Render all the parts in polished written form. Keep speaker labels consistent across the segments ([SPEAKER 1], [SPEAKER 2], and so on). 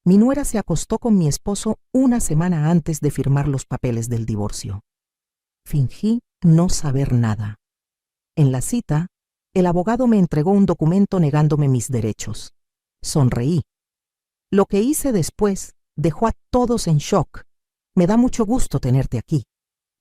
[SPEAKER 1] Mi nuera se acostó con mi esposo una semana antes de firmar los papeles del divorcio. Fingí no saber nada. En la cita, el abogado me entregó un documento negándome mis derechos. Sonreí. Lo que hice después dejó a todos en shock. Me da mucho gusto tenerte aquí.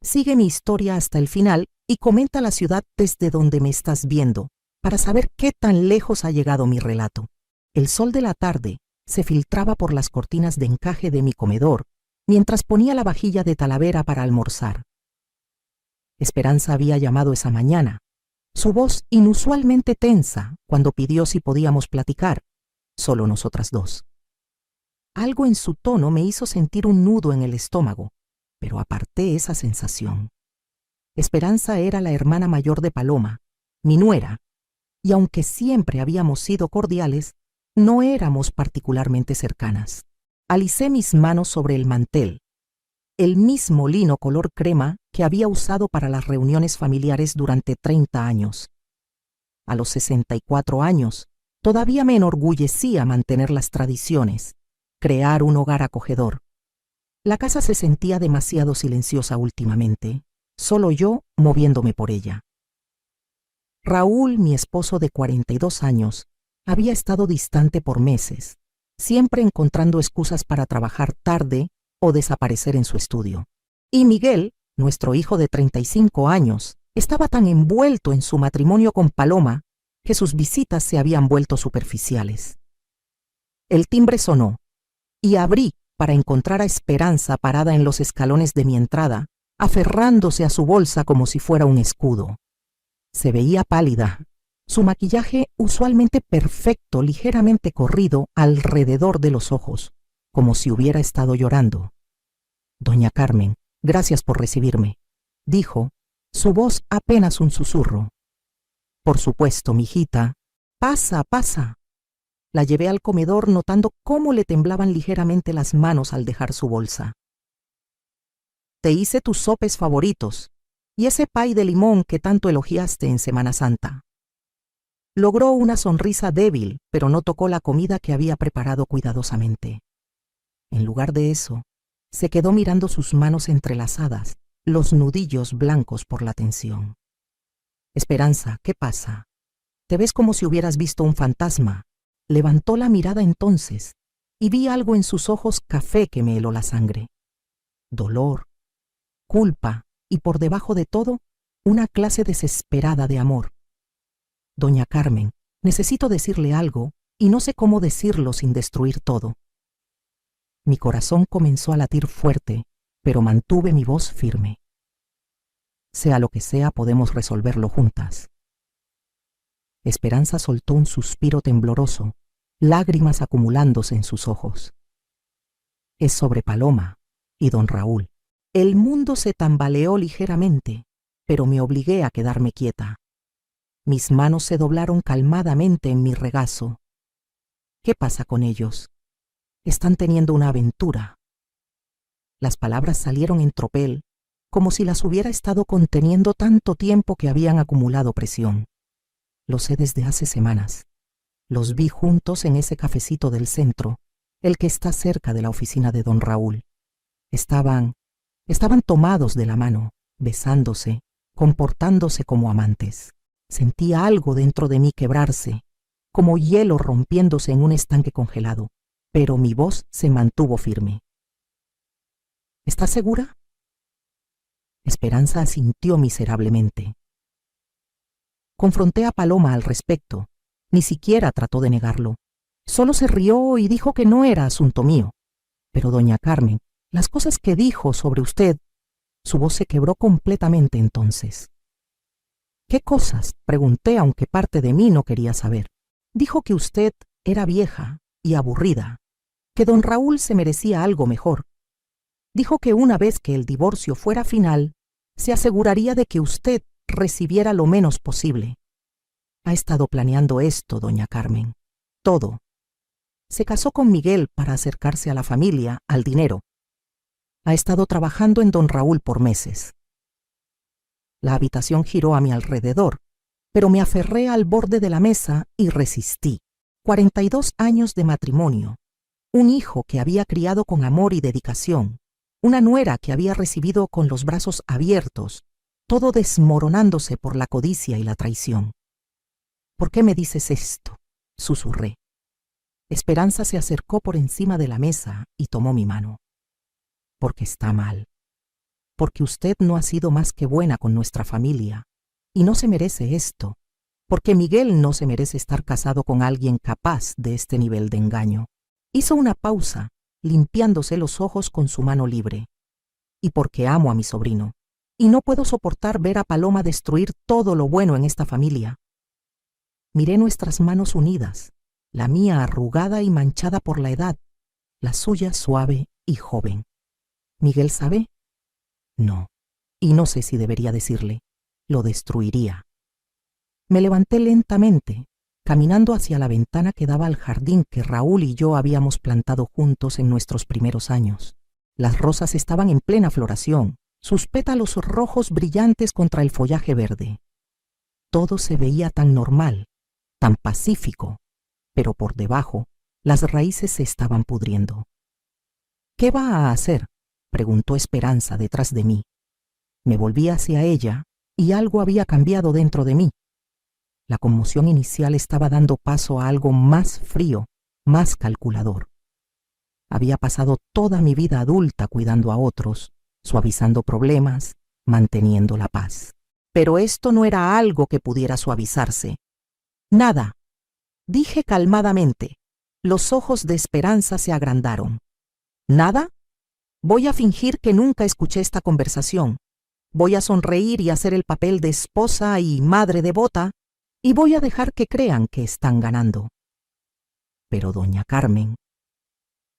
[SPEAKER 1] Sigue mi historia hasta el final y comenta la ciudad desde donde me estás viendo, para saber qué tan lejos ha llegado mi relato. El sol de la tarde se filtraba por las cortinas de encaje de mi comedor, mientras ponía la vajilla de Talavera para almorzar. Esperanza había llamado esa mañana, su voz inusualmente tensa cuando pidió si podíamos platicar, solo nosotras dos. Algo en su tono me hizo sentir un nudo en el estómago, pero aparté esa sensación. Esperanza era la hermana mayor de Paloma, mi nuera, y aunque siempre habíamos sido cordiales, no éramos particularmente cercanas. Alicé mis manos sobre el mantel, el mismo lino color crema que había usado para las reuniones familiares durante 30 años. A los 64 años, todavía me enorgullecía mantener las tradiciones, crear un hogar acogedor. La casa se sentía demasiado silenciosa últimamente, solo yo moviéndome por ella. Raúl, mi esposo de 42 años, había estado distante por meses, siempre encontrando excusas para trabajar tarde o desaparecer en su estudio. Y Miguel, nuestro hijo de 35 años, estaba tan envuelto en su matrimonio con Paloma que sus visitas se habían vuelto superficiales. El timbre sonó, y abrí para encontrar a Esperanza parada en los escalones de mi entrada, aferrándose a su bolsa como si fuera un escudo. Se veía pálida, su maquillaje usualmente perfecto, ligeramente corrido alrededor de los ojos, como si hubiera estado llorando. «Doña Carmen, gracias por recibirme», dijo, su voz apenas un susurro. «Por supuesto, mijita. Pasa, pasa». La llevé al comedor notando cómo le temblaban ligeramente las manos al dejar su bolsa. «Te hice tus sopes favoritos y ese pay de limón que tanto elogiaste en Semana Santa». Logró una sonrisa débil, pero no tocó la comida que había preparado cuidadosamente. En lugar de eso, se quedó mirando sus manos entrelazadas, los nudillos blancos por la tensión. «Esperanza, ¿qué pasa? Te ves como si hubieras visto un fantasma». Levantó la mirada entonces y vi algo en sus ojos café que me heló la sangre. Dolor, culpa y por debajo de todo, una clase desesperada de amor. «Doña Carmen, necesito decirle algo y no sé cómo decirlo sin destruir todo». Mi corazón comenzó a latir fuerte, pero mantuve mi voz firme. «Sea lo que sea, podemos resolverlo juntas». Esperanza soltó un suspiro tembloroso, lágrimas acumulándose en sus ojos. «Es sobre Paloma y don Raúl». El mundo se tambaleó ligeramente, pero me obligué a quedarme quieta. Mis manos se doblaron calmadamente en mi regazo. «¿Qué pasa con ellos? Están teniendo una aventura». Las palabras salieron en tropel, como si las hubiera estado conteniendo tanto tiempo que habían acumulado presión. «Lo sé desde hace semanas. Los vi juntos en ese cafecito del centro, el que está cerca de la oficina de don Raúl. Estaban tomados de la mano, besándose, comportándose como amantes. Sentía algo dentro de mí quebrarse, como hielo rompiéndose en un estanque congelado, pero mi voz se mantuvo firme. «¿Estás segura?». Esperanza asintió miserablemente. Confronté a Paloma al respecto. Ni siquiera trató de negarlo. Solo se rió y dijo que no era asunto mío. «Pero doña Carmen, las cosas que dijo sobre usted». Su voz se quebró completamente entonces. «¿Qué cosas?», pregunté, aunque parte de mí no quería saber. «Dijo que usted era vieja y aburrida, que don Raúl se merecía algo mejor. Dijo que una vez que el divorcio fuera final, se aseguraría de que usted recibiera lo menos posible. Ha estado planeando esto, doña Carmen. Todo. Se casó con Miguel para acercarse a la familia, al dinero. Ha estado trabajando en don Raúl por meses». La habitación giró a mi alrededor, pero me aferré al borde de la mesa y resistí. 42 años de matrimonio, un hijo que había criado con amor y dedicación, una nuera que había recibido con los brazos abiertos, todo desmoronándose por la codicia y la traición. ¿Por qué me dices esto?, susurré. Esperanza se acercó por encima de la mesa y tomó mi mano. Porque está mal. Porque usted no ha sido más que buena con nuestra familia y no se merece esto. Porque Miguel no se merece estar casado con alguien capaz de este nivel de engaño. Hizo una pausa, limpiándose los ojos con su mano libre. Y porque amo a mi sobrino, y no puedo soportar ver a Paloma destruir todo lo bueno en esta familia. Miré nuestras manos unidas, la mía arrugada y manchada por la edad, la suya suave y joven. ¿Miguel sabe? No, y no sé si debería decirle. Lo destruiría. Me levanté lentamente, caminando hacia la ventana que daba al jardín que Raúl y yo habíamos plantado juntos en nuestros primeros años. Las rosas estaban en plena floración, sus pétalos rojos brillantes contra el follaje verde. Todo se veía tan normal, tan pacífico, pero por debajo las raíces se estaban pudriendo. ¿Qué va a hacer?, preguntó Esperanza detrás de mí. Me volví hacia ella y algo había cambiado dentro de mí. La conmoción inicial estaba dando paso a algo más frío, más calculador. Había pasado toda mi vida adulta cuidando a otros, suavizando problemas, manteniendo la paz. Pero esto no era algo que pudiera suavizarse. Nada, dije calmadamente. Los ojos de Esperanza se agrandaron. ¿Nada? Voy a fingir que nunca escuché esta conversación. Voy a sonreír y hacer el papel de esposa y madre devota, y voy a dejar que crean que están ganando. Pero doña Carmen...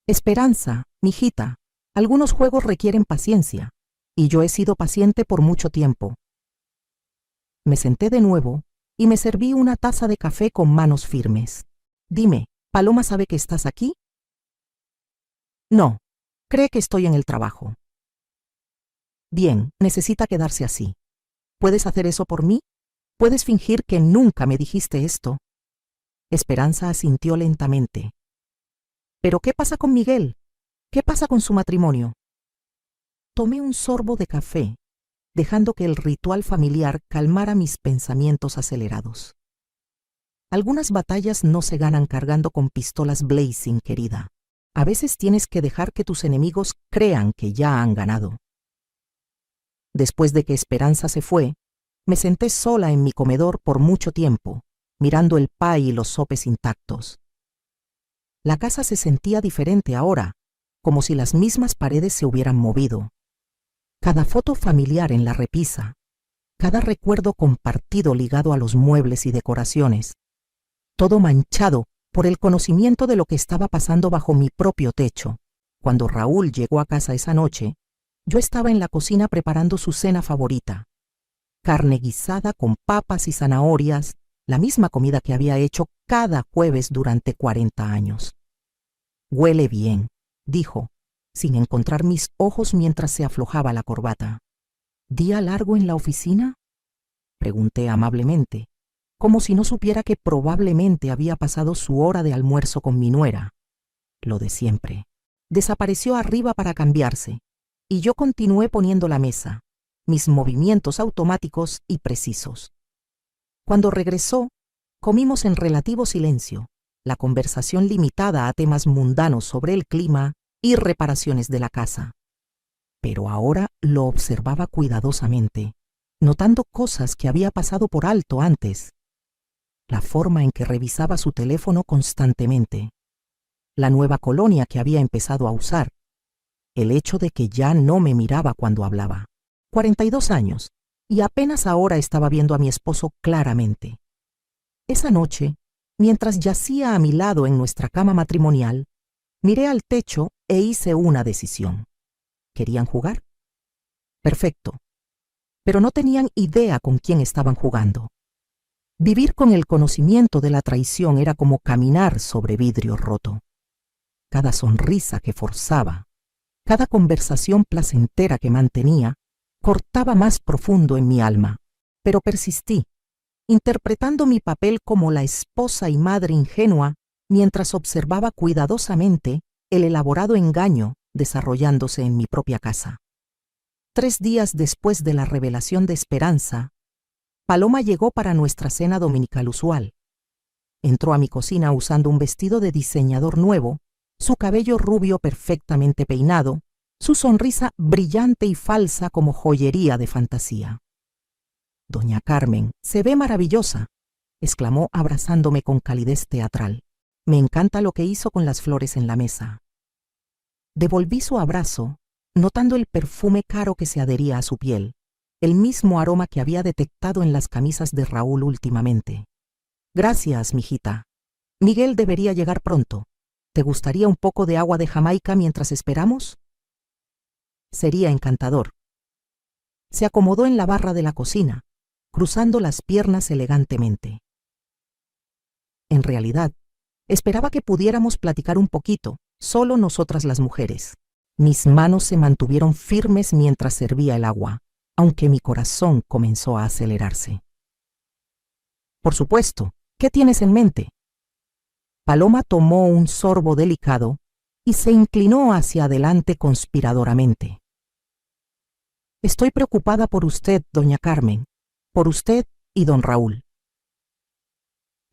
[SPEAKER 1] Esperanza, mijita, algunos juegos requieren paciencia, y yo he sido paciente por mucho tiempo. Me senté de nuevo y me serví una taza de café con manos firmes. Dime, ¿Paloma sabe que estás aquí? No, cree que estoy en el trabajo. Bien, necesita quedarse así. ¿Puedes hacer eso por mí? ¿Puedes fingir que nunca me dijiste esto? Esperanza asintió lentamente. ¿Pero qué pasa con Miguel? ¿Qué pasa con su matrimonio? Tomé un sorbo de café, dejando que el ritual familiar calmara mis pensamientos acelerados. Algunas batallas no se ganan cargando con pistolas blazing, querida. A veces tienes que dejar que tus enemigos crean que ya han ganado. Después de que Esperanza se fue, me senté sola en mi comedor por mucho tiempo, mirando el pie y los sopes intactos. La casa se sentía diferente ahora, como si las mismas paredes se hubieran movido. Cada foto familiar en la repisa, cada recuerdo compartido ligado a los muebles y decoraciones, todo manchado por el conocimiento de lo que estaba pasando bajo mi propio techo. Cuando Raúl llegó a casa esa noche, yo estaba en la cocina preparando su cena favorita. Carne guisada con papas y zanahorias, la misma comida que había hecho cada jueves durante 40 años. Huele bien, dijo, sin encontrar mis ojos mientras se aflojaba la corbata. ¿Día largo en la oficina?, pregunté amablemente, como si no supiera que probablemente había pasado su hora de almuerzo con mi nuera. Lo de siempre. Desapareció arriba para cambiarse, y yo continué poniendo la mesa, mis movimientos automáticos y precisos. Cuando regresó, comimos en relativo silencio, la conversación limitada a temas mundanos sobre el clima y reparaciones de la casa. Pero ahora lo observaba cuidadosamente, notando cosas que había pasado por alto antes. La forma en que revisaba su teléfono constantemente, la nueva colonia que había empezado a usar, el hecho de que ya no me miraba cuando hablaba. 42 años, y apenas ahora estaba viendo a mi esposo claramente. Esa noche, mientras yacía a mi lado en nuestra cama matrimonial, miré al techo e hice una decisión. ¿Querían jugar? Perfecto. Pero no tenían idea con quién estaban jugando. Vivir con el conocimiento de la traición era como caminar sobre vidrio roto. Cada sonrisa que forzaba, cada conversación placentera que mantenía, cortaba más profundo en mi alma, pero persistí, interpretando mi papel como la esposa y madre ingenua mientras observaba cuidadosamente el elaborado engaño desarrollándose en mi propia casa. 3 días después de la revelación de Esperanza, Paloma llegó para nuestra cena dominical usual. Entró a mi cocina usando un vestido de diseñador nuevo, su cabello rubio perfectamente peinado, su sonrisa brillante y falsa como joyería de fantasía. «Doña Carmen, se ve maravillosa», exclamó abrazándome con calidez teatral. «Me encanta lo que hizo con las flores en la mesa». Devolví su abrazo, notando el perfume caro que se adhería a su piel, el mismo aroma que había detectado en las camisas de Raúl últimamente. «Gracias, mijita. Miguel debería llegar pronto. ¿Te gustaría un poco de agua de Jamaica mientras esperamos?» «Sería encantador». Se acomodó en la barra de la cocina, cruzando las piernas elegantemente. En realidad, esperaba que pudiéramos platicar un poquito, solo nosotras las mujeres. Mis manos se mantuvieron firmes mientras servía el agua, aunque mi corazón comenzó a acelerarse. «Por supuesto, ¿qué tienes en mente?» Paloma tomó un sorbo delicado y se inclinó hacia adelante conspiradoramente. «Estoy preocupada por usted, doña Carmen, por usted y don Raúl».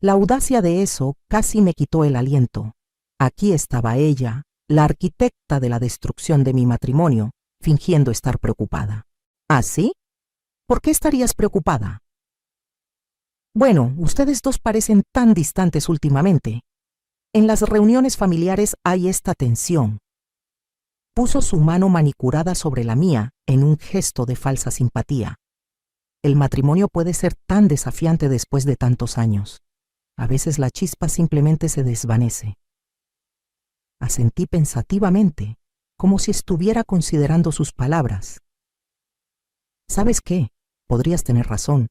[SPEAKER 1] La audacia de eso casi me quitó el aliento. Aquí estaba ella, la arquitecta de la destrucción de mi matrimonio, fingiendo estar preocupada. ¿Ah, sí? ¿Por qué estarías preocupada? Bueno, ustedes dos parecen tan distantes últimamente. En las reuniones familiares hay esta tensión. Puso su mano manicurada sobre la mía en un gesto de falsa simpatía. El matrimonio puede ser tan desafiante después de tantos años. A veces la chispa simplemente se desvanece. Asentí pensativamente, como si estuviera considerando sus palabras. ¿Sabes qué? Podrías tener razón.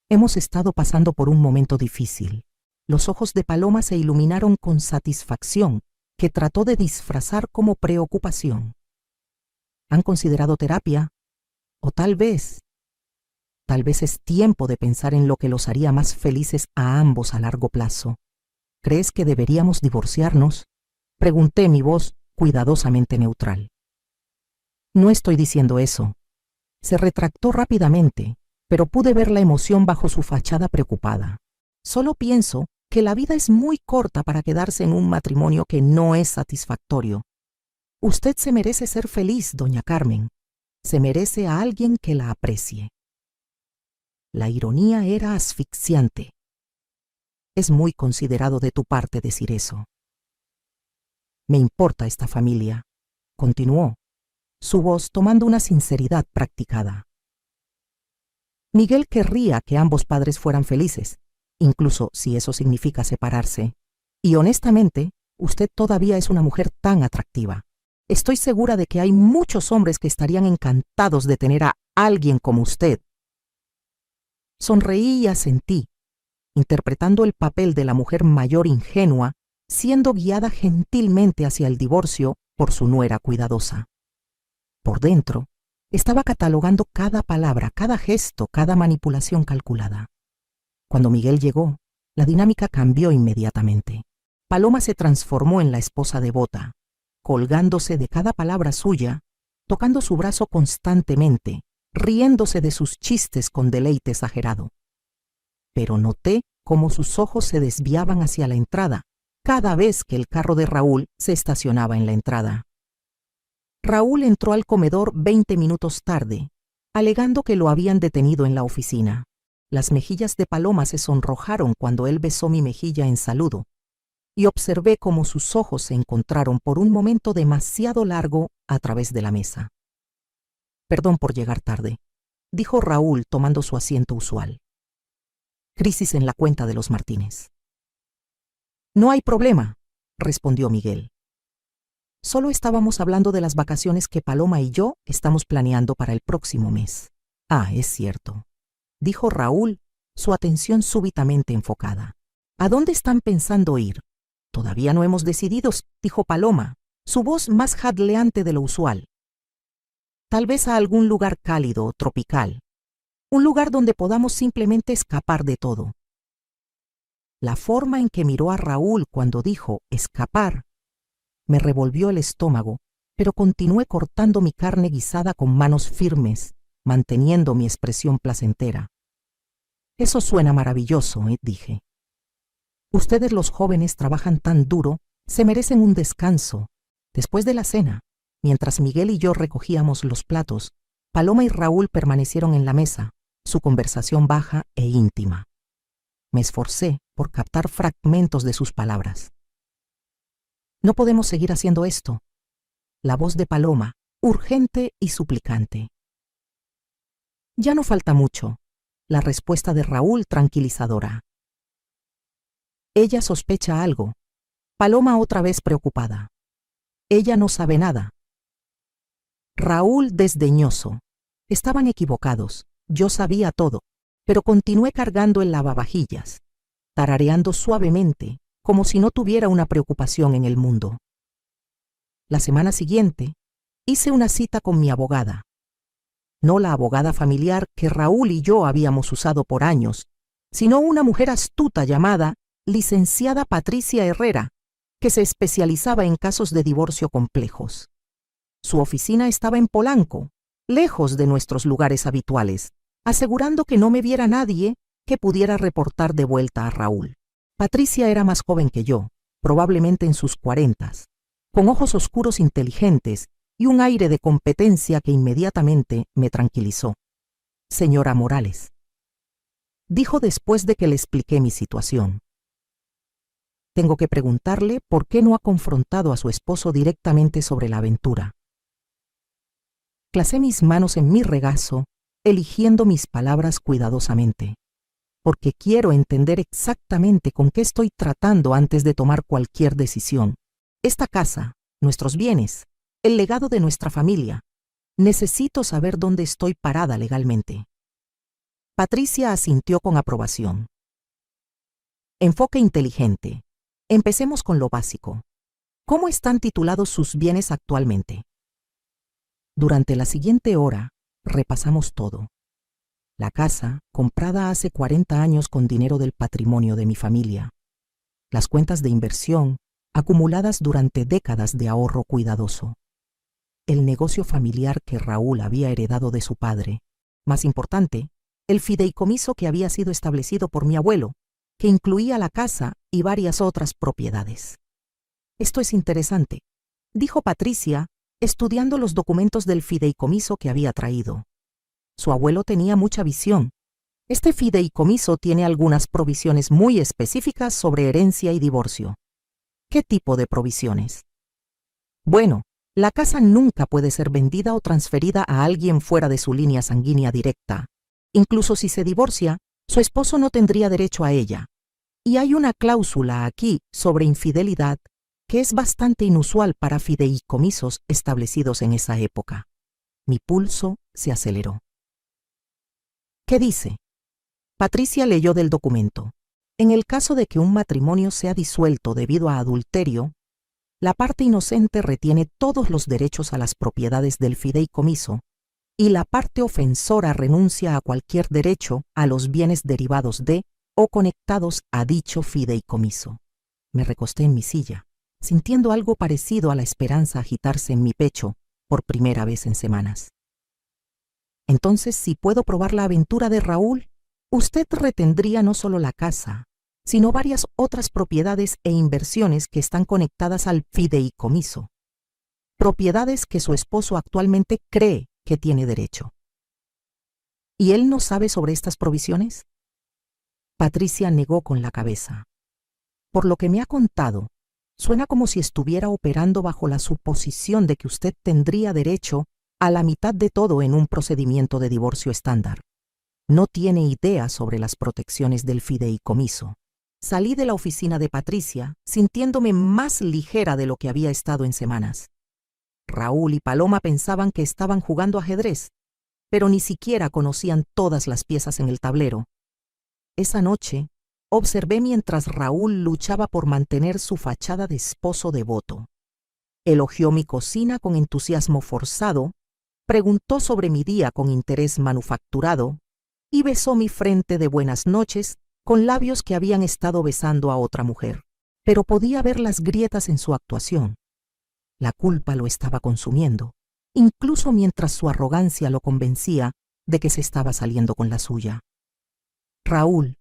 [SPEAKER 1] Hemos estado pasando por un momento difícil. Los ojos de Paloma se iluminaron con satisfacción, que trató de disfrazar como preocupación. ¿Han considerado terapia? O tal vez es tiempo de pensar en lo que los haría más felices a ambos a largo plazo. ¿Crees que deberíamos divorciarnos?, pregunté, mi voz cuidadosamente neutral. No estoy diciendo eso. Se retractó rápidamente, pero pude ver la emoción bajo su fachada preocupada. Solo pienso que la vida es muy corta para quedarse en un matrimonio que no es satisfactorio. Usted se merece ser feliz, doña Carmen. Se merece a alguien que la aprecie. La ironía era asfixiante. Es muy considerado de tu parte decir eso. Me importa esta familia, continuó, su voz tomando una sinceridad practicada. Miguel querría que ambos padres fueran felices, incluso si eso significa separarse. Y honestamente, usted todavía es una mujer tan atractiva. Estoy segura de que hay muchos hombres que estarían encantados de tener a alguien como usted. Sonreí y asentí, interpretando el papel de la mujer mayor ingenua, siendo guiada gentilmente hacia el divorcio por su nuera cuidadosa. Por dentro, estaba catalogando cada palabra, cada gesto, cada manipulación calculada. Cuando Miguel llegó, la dinámica cambió inmediatamente. Paloma se transformó en la esposa devota, colgándose de cada palabra suya, tocando su brazo constantemente, riéndose de sus chistes con deleite exagerado. Pero noté cómo sus ojos se desviaban hacia la entrada, cada vez que el carro de Raúl se estacionaba en la entrada. Raúl entró al comedor 20 minutos tarde, alegando que lo habían detenido en la oficina. Las mejillas de Paloma se sonrojaron cuando él besó mi mejilla en saludo, y observé cómo sus ojos se encontraron por un momento demasiado largo a través de la mesa. «Perdón por llegar tarde», dijo Raúl tomando su asiento usual. «Crisis en la cuenta de los Martínez». «No hay problema», respondió Miguel. «Solo estábamos hablando de las vacaciones que Paloma y yo estamos planeando para el próximo mes». «Ah, es cierto», dijo Raúl, su atención súbitamente enfocada. «¿A dónde están pensando ir?» «Todavía no hemos decidido», dijo Paloma, su voz más jadleante de lo usual. «Tal vez a algún lugar cálido, tropical. Un lugar donde podamos simplemente escapar de todo». La forma en que miró a Raúl cuando dijo escapar Me revolvió el estómago, pero continué cortando mi carne guisada con manos firmes, manteniendo mi expresión placentera. Eso suena maravilloso, dije. Ustedes los jóvenes trabajan tan duro, se merecen un descanso. Después de la cena, mientras Miguel y yo recogíamos los platos, Paloma y Raúl permanecieron en la mesa, su conversación baja e íntima. Me esforcé por captar fragmentos de sus palabras. No podemos seguir haciendo esto. La voz de Paloma, urgente y suplicante. Ya no falta mucho. La respuesta de Raúl tranquilizadora. Ella sospecha algo. Paloma otra vez preocupada. Ella no sabe nada. Raúl desdeñoso. Estaban equivocados. Yo sabía todo, pero continué cargando el lavavajillas, tarareando suavemente, como si no tuviera una preocupación en el mundo. La semana siguiente, hice una cita con mi abogada. No la abogada familiar que Raúl y yo habíamos usado por años, sino una mujer astuta llamada licenciada Patricia Herrera, que se especializaba en casos de divorcio complejos. Su oficina estaba en Polanco, lejos de nuestros lugares habituales, asegurando que no me viera nadie que pudiera reportar de vuelta a Raúl. Patricia era más joven que yo, probablemente en sus 40s, con ojos oscuros inteligentes y un aire de competencia que inmediatamente me tranquilizó. Señora Morales, dijo después de que le expliqué mi situación. Tengo que preguntarle por qué no ha confrontado a su esposo directamente sobre la aventura. Clasé mis manos en mi regazo, eligiendo mis palabras cuidadosamente, porque quiero entender exactamente con qué estoy tratando antes de tomar cualquier decisión. Esta casa, nuestros bienes, el legado de nuestra familia. Necesito saber dónde estoy parada legalmente. Patricia asintió con aprobación. Enfoque inteligente. Empecemos con lo básico. ¿Cómo están titulados sus bienes actualmente? Durante la siguiente hora, repasamos todo. La casa, comprada hace 40 años con dinero del patrimonio de mi familia. Las cuentas de inversión, acumuladas durante décadas de ahorro cuidadoso. El negocio familiar que Raúl había heredado de su padre. Más importante, el fideicomiso que había sido establecido por mi abuelo, que incluía la casa y varias otras propiedades. Esto es interesante, dijo Patricia, estudiando los documentos del fideicomiso que había traído. Su abuelo tenía mucha visión. Este fideicomiso tiene algunas provisiones muy específicas sobre herencia y divorcio. ¿Qué tipo de provisiones? Bueno, la casa nunca puede ser vendida o transferida a alguien fuera de su línea sanguínea directa. Incluso si se divorcia, su esposo no tendría derecho a ella. Y hay una cláusula aquí sobre infidelidad que es bastante inusual para fideicomisos establecidos en esa época. Mi pulso se aceleró. ¿Qué dice? Patricia leyó del documento. En el caso de que un matrimonio sea disuelto debido a adulterio, la parte inocente retiene todos los derechos a las propiedades del fideicomiso y la parte ofensora renuncia a cualquier derecho a los bienes derivados de o conectados a dicho fideicomiso. Me recosté en mi silla, sintiendo algo parecido a la esperanza agitarse en mi pecho por primera vez en semanas. Entonces, si puedo probar la aventura de Raúl, usted retendría no solo la casa, sino varias otras propiedades e inversiones que están conectadas al fideicomiso. Propiedades que su esposo actualmente cree que tiene derecho. ¿Y él no sabe sobre estas provisiones? Patricia negó con la cabeza. Por lo que me ha contado, suena como si estuviera operando bajo la suposición de que usted tendría derecho a la mitad de todo en un procedimiento de divorcio estándar. No tiene idea sobre las protecciones del fideicomiso. Salí de la oficina de Patricia sintiéndome más ligera de lo que había estado en semanas. Raúl y Paloma pensaban que estaban jugando ajedrez, pero ni siquiera conocían todas las piezas en el tablero. Esa noche, observé mientras Raúl luchaba por mantener su fachada de esposo devoto. Elogió mi cocina con entusiasmo forzado, preguntó sobre mi día con interés manufacturado y besó mi frente de buenas noches con labios que habían estado besando a otra mujer. Pero podía ver las grietas en su actuación. La culpa lo estaba consumiendo, incluso mientras su arrogancia lo convencía de que se estaba saliendo con la suya. Raúl,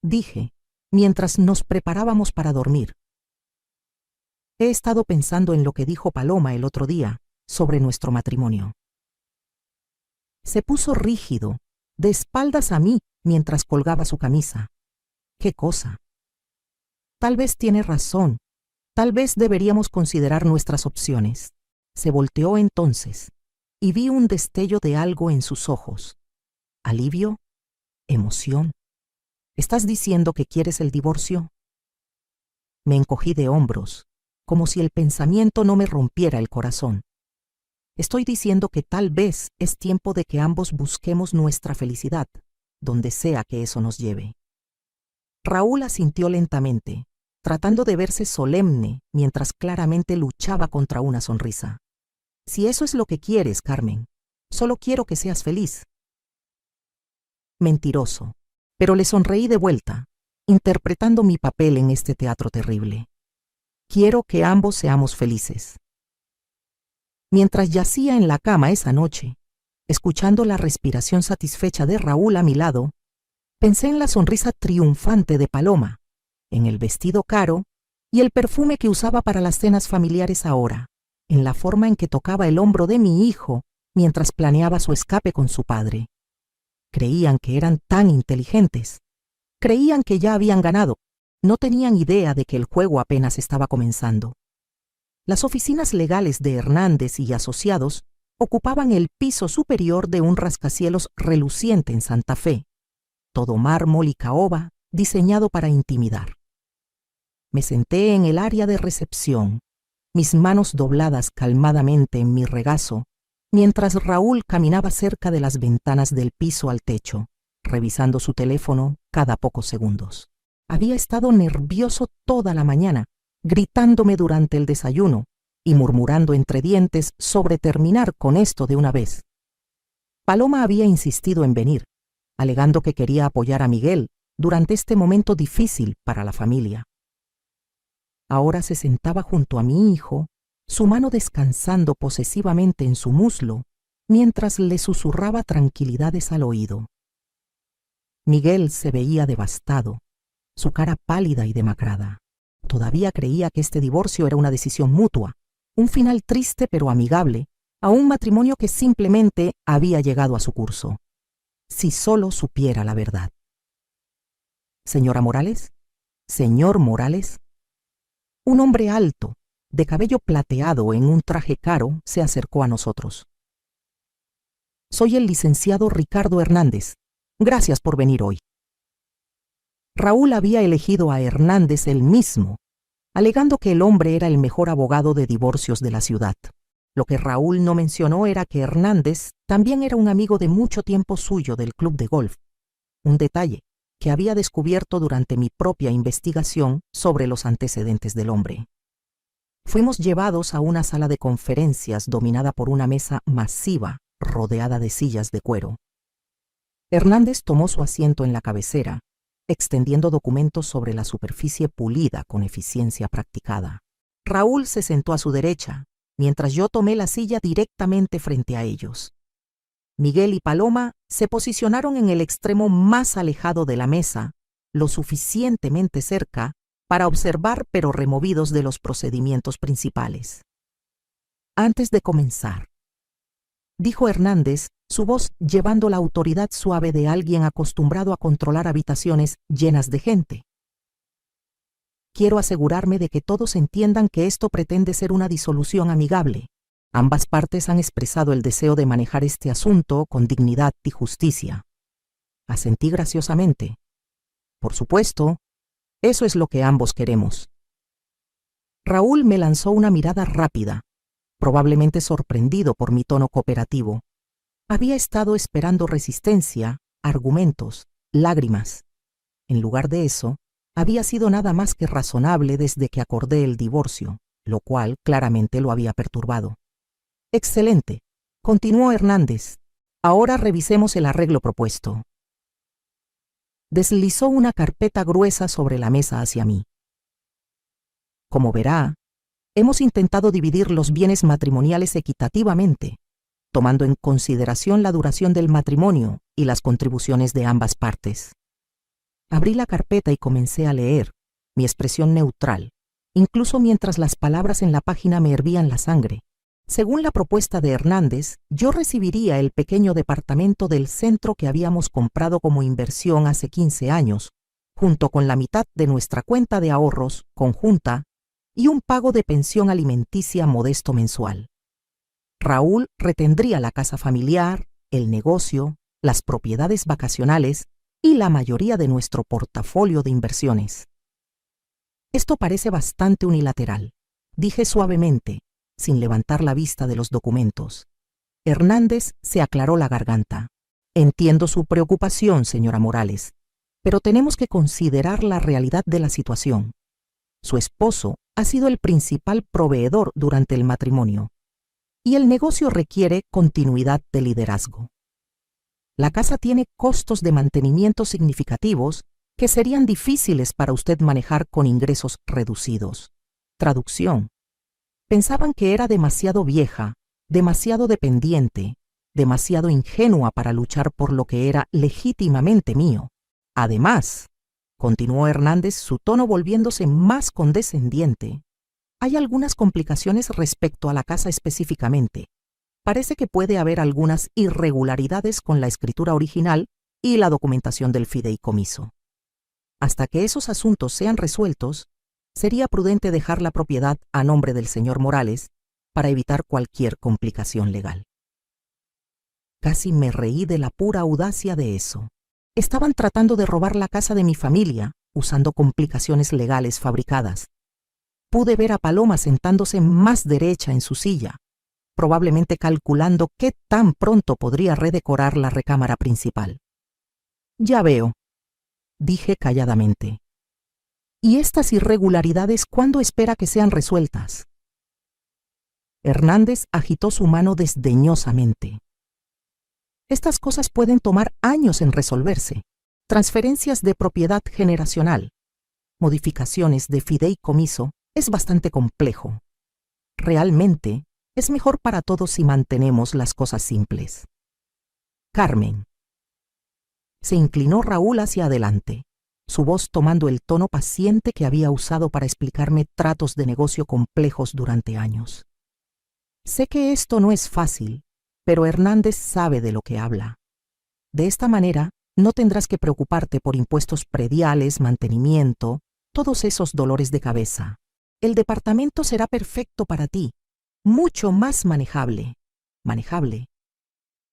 [SPEAKER 1] dije, mientras nos preparábamos para dormir. He estado pensando en lo que dijo Paloma el otro día sobre nuestro matrimonio. Se puso rígido, de espaldas a mí, mientras colgaba su camisa. ¿Qué cosa? Tal vez tiene razón. Tal vez deberíamos considerar nuestras opciones. Se volteó entonces, y vi un destello de algo en sus ojos. ¿Alivio? ¿Emoción? ¿Estás diciendo que quieres el divorcio? Me encogí de hombros, como si el pensamiento no me rompiera el corazón. Estoy diciendo que tal vez es tiempo de que ambos busquemos nuestra felicidad, donde sea que eso nos lleve. Raúl asintió lentamente, tratando de verse solemne mientras claramente luchaba contra una sonrisa. Si eso es lo que quieres, Carmen, solo quiero que seas feliz. Mentiroso, pero le sonreí de vuelta, interpretando mi papel en este teatro terrible. Quiero que ambos seamos felices. Mientras yacía en la cama esa noche, escuchando la respiración satisfecha de Raúl a mi lado, pensé en la sonrisa triunfante de Paloma, en el vestido caro y el perfume que usaba para las cenas familiares ahora, en la forma en que tocaba el hombro de mi hijo mientras planeaba su escape con su padre. Creían que eran tan inteligentes. Creían que ya habían ganado. No tenían idea de que el juego apenas estaba comenzando. Las oficinas legales de Hernández y Asociados ocupaban el piso superior de un rascacielos reluciente en Santa Fe, todo mármol y caoba diseñado para intimidar. Me senté en el área de recepción, mis manos dobladas calmadamente en mi regazo, mientras Raúl caminaba cerca de las ventanas del piso al techo, revisando su teléfono cada pocos segundos. Había estado nervioso toda la mañana, gritándome durante el desayuno y murmurando entre dientes sobre terminar con esto de una vez. Paloma había insistido en venir, alegando que quería apoyar a Miguel durante este momento difícil para la familia. Ahora se sentaba junto a mi hijo, su mano descansando posesivamente en su muslo, mientras le susurraba tranquilidades al oído. Miguel se veía devastado, su cara pálida y demacrada. Todavía creía que este divorcio era una decisión mutua, un final triste pero amigable, a un matrimonio que simplemente había llegado a su curso. Si solo supiera la verdad. ¿Señora Morales? ¿Señor Morales? Un hombre alto, de cabello plateado en un traje caro, se acercó a nosotros. Soy el licenciado Ricardo Hernández. Gracias por venir hoy. Raúl había elegido a Hernández él mismo, alegando que el hombre era el mejor abogado de divorcios de la ciudad. Lo que Raúl no mencionó era que Hernández también era un amigo de mucho tiempo suyo del club de golf, un detalle que había descubierto durante mi propia investigación sobre los antecedentes del hombre. Fuimos llevados a una sala de conferencias dominada por una mesa masiva rodeada de sillas de cuero. Hernández tomó su asiento en la cabecera, extendiendo documentos sobre la superficie pulida con eficiencia practicada. Raúl se sentó a su derecha, mientras yo tomé la silla directamente frente a ellos. Miguel y Paloma se posicionaron en el extremo más alejado de la mesa, lo suficientemente cerca para observar pero removidos de los procedimientos principales. Antes de comenzar, dijo Hernández, su voz llevando la autoridad suave de alguien acostumbrado a controlar habitaciones llenas de gente. Quiero asegurarme de que todos entiendan que esto pretende ser una disolución amigable. Ambas partes han expresado el deseo de manejar este asunto con dignidad y justicia. Asentí graciosamente. Por supuesto, eso es lo que ambos queremos. Raúl me lanzó una mirada rápida, probablemente sorprendido por mi tono cooperativo. Había estado esperando resistencia, argumentos, lágrimas. En lugar de eso, había sido nada más que razonable desde que acordé el divorcio, lo cual claramente lo había perturbado. Excelente, continuó Hernández. Ahora revisemos el arreglo propuesto. Deslizó una carpeta gruesa sobre la mesa hacia mí. Como verá, hemos intentado dividir los bienes matrimoniales equitativamente, tomando en consideración la duración del matrimonio y las contribuciones de ambas partes. Abrí la carpeta y comencé a leer, mi expresión neutral, incluso mientras las palabras en la página me hervían la sangre. Según la propuesta de Hernández, yo recibiría el pequeño departamento del centro que habíamos comprado como inversión hace 15 años, junto con la mitad de nuestra cuenta de ahorros conjunta y un pago de pensión alimenticia modesto mensual. Raúl retendría la casa familiar, el negocio, las propiedades vacacionales y la mayoría de nuestro portafolio de inversiones. Esto parece bastante unilateral, dije suavemente, sin levantar la vista de los documentos. Hernández se aclaró la garganta. Entiendo su preocupación, señora Morales, pero tenemos que considerar la realidad de la situación. Su esposo ha sido el principal proveedor durante el matrimonio, y el negocio requiere continuidad de liderazgo. La casa tiene costos de mantenimiento significativos que serían difíciles para usted manejar con ingresos reducidos. Traducción. Pensaban que era demasiado vieja, demasiado dependiente, demasiado ingenua para luchar por lo que era legítimamente mío. Además, continuó Hernández, su tono volviéndose más condescendiente, hay algunas complicaciones respecto a la casa específicamente. Parece que puede haber algunas irregularidades con la escritura original y la documentación del fideicomiso. Hasta que esos asuntos sean resueltos, sería prudente dejar la propiedad a nombre del señor Morales para evitar cualquier complicación legal. Casi me reí de la pura audacia de eso. Estaban tratando de robar la casa de mi familia, usando complicaciones legales fabricadas. Pude ver a Paloma sentándose más derecha en su silla, probablemente calculando qué tan pronto podría redecorar la recámara principal. Ya veo, dije calladamente. ¿Y estas irregularidades cuándo espera que sean resueltas? Hernández agitó su mano desdeñosamente. Estas cosas pueden tomar años en resolverse. Transferencias de propiedad generacional, modificaciones de fideicomiso, es bastante complejo. Realmente, es mejor para todos si mantenemos las cosas simples. Carmen. Se inclinó Raúl hacia adelante, su voz tomando el tono paciente que había usado para explicarme tratos de negocio complejos durante años. Sé que esto no es fácil, pero Hernández sabe de lo que habla. De esta manera, no tendrás que preocuparte por impuestos prediales, mantenimiento, todos esos dolores de cabeza. El departamento será perfecto para ti, mucho más manejable,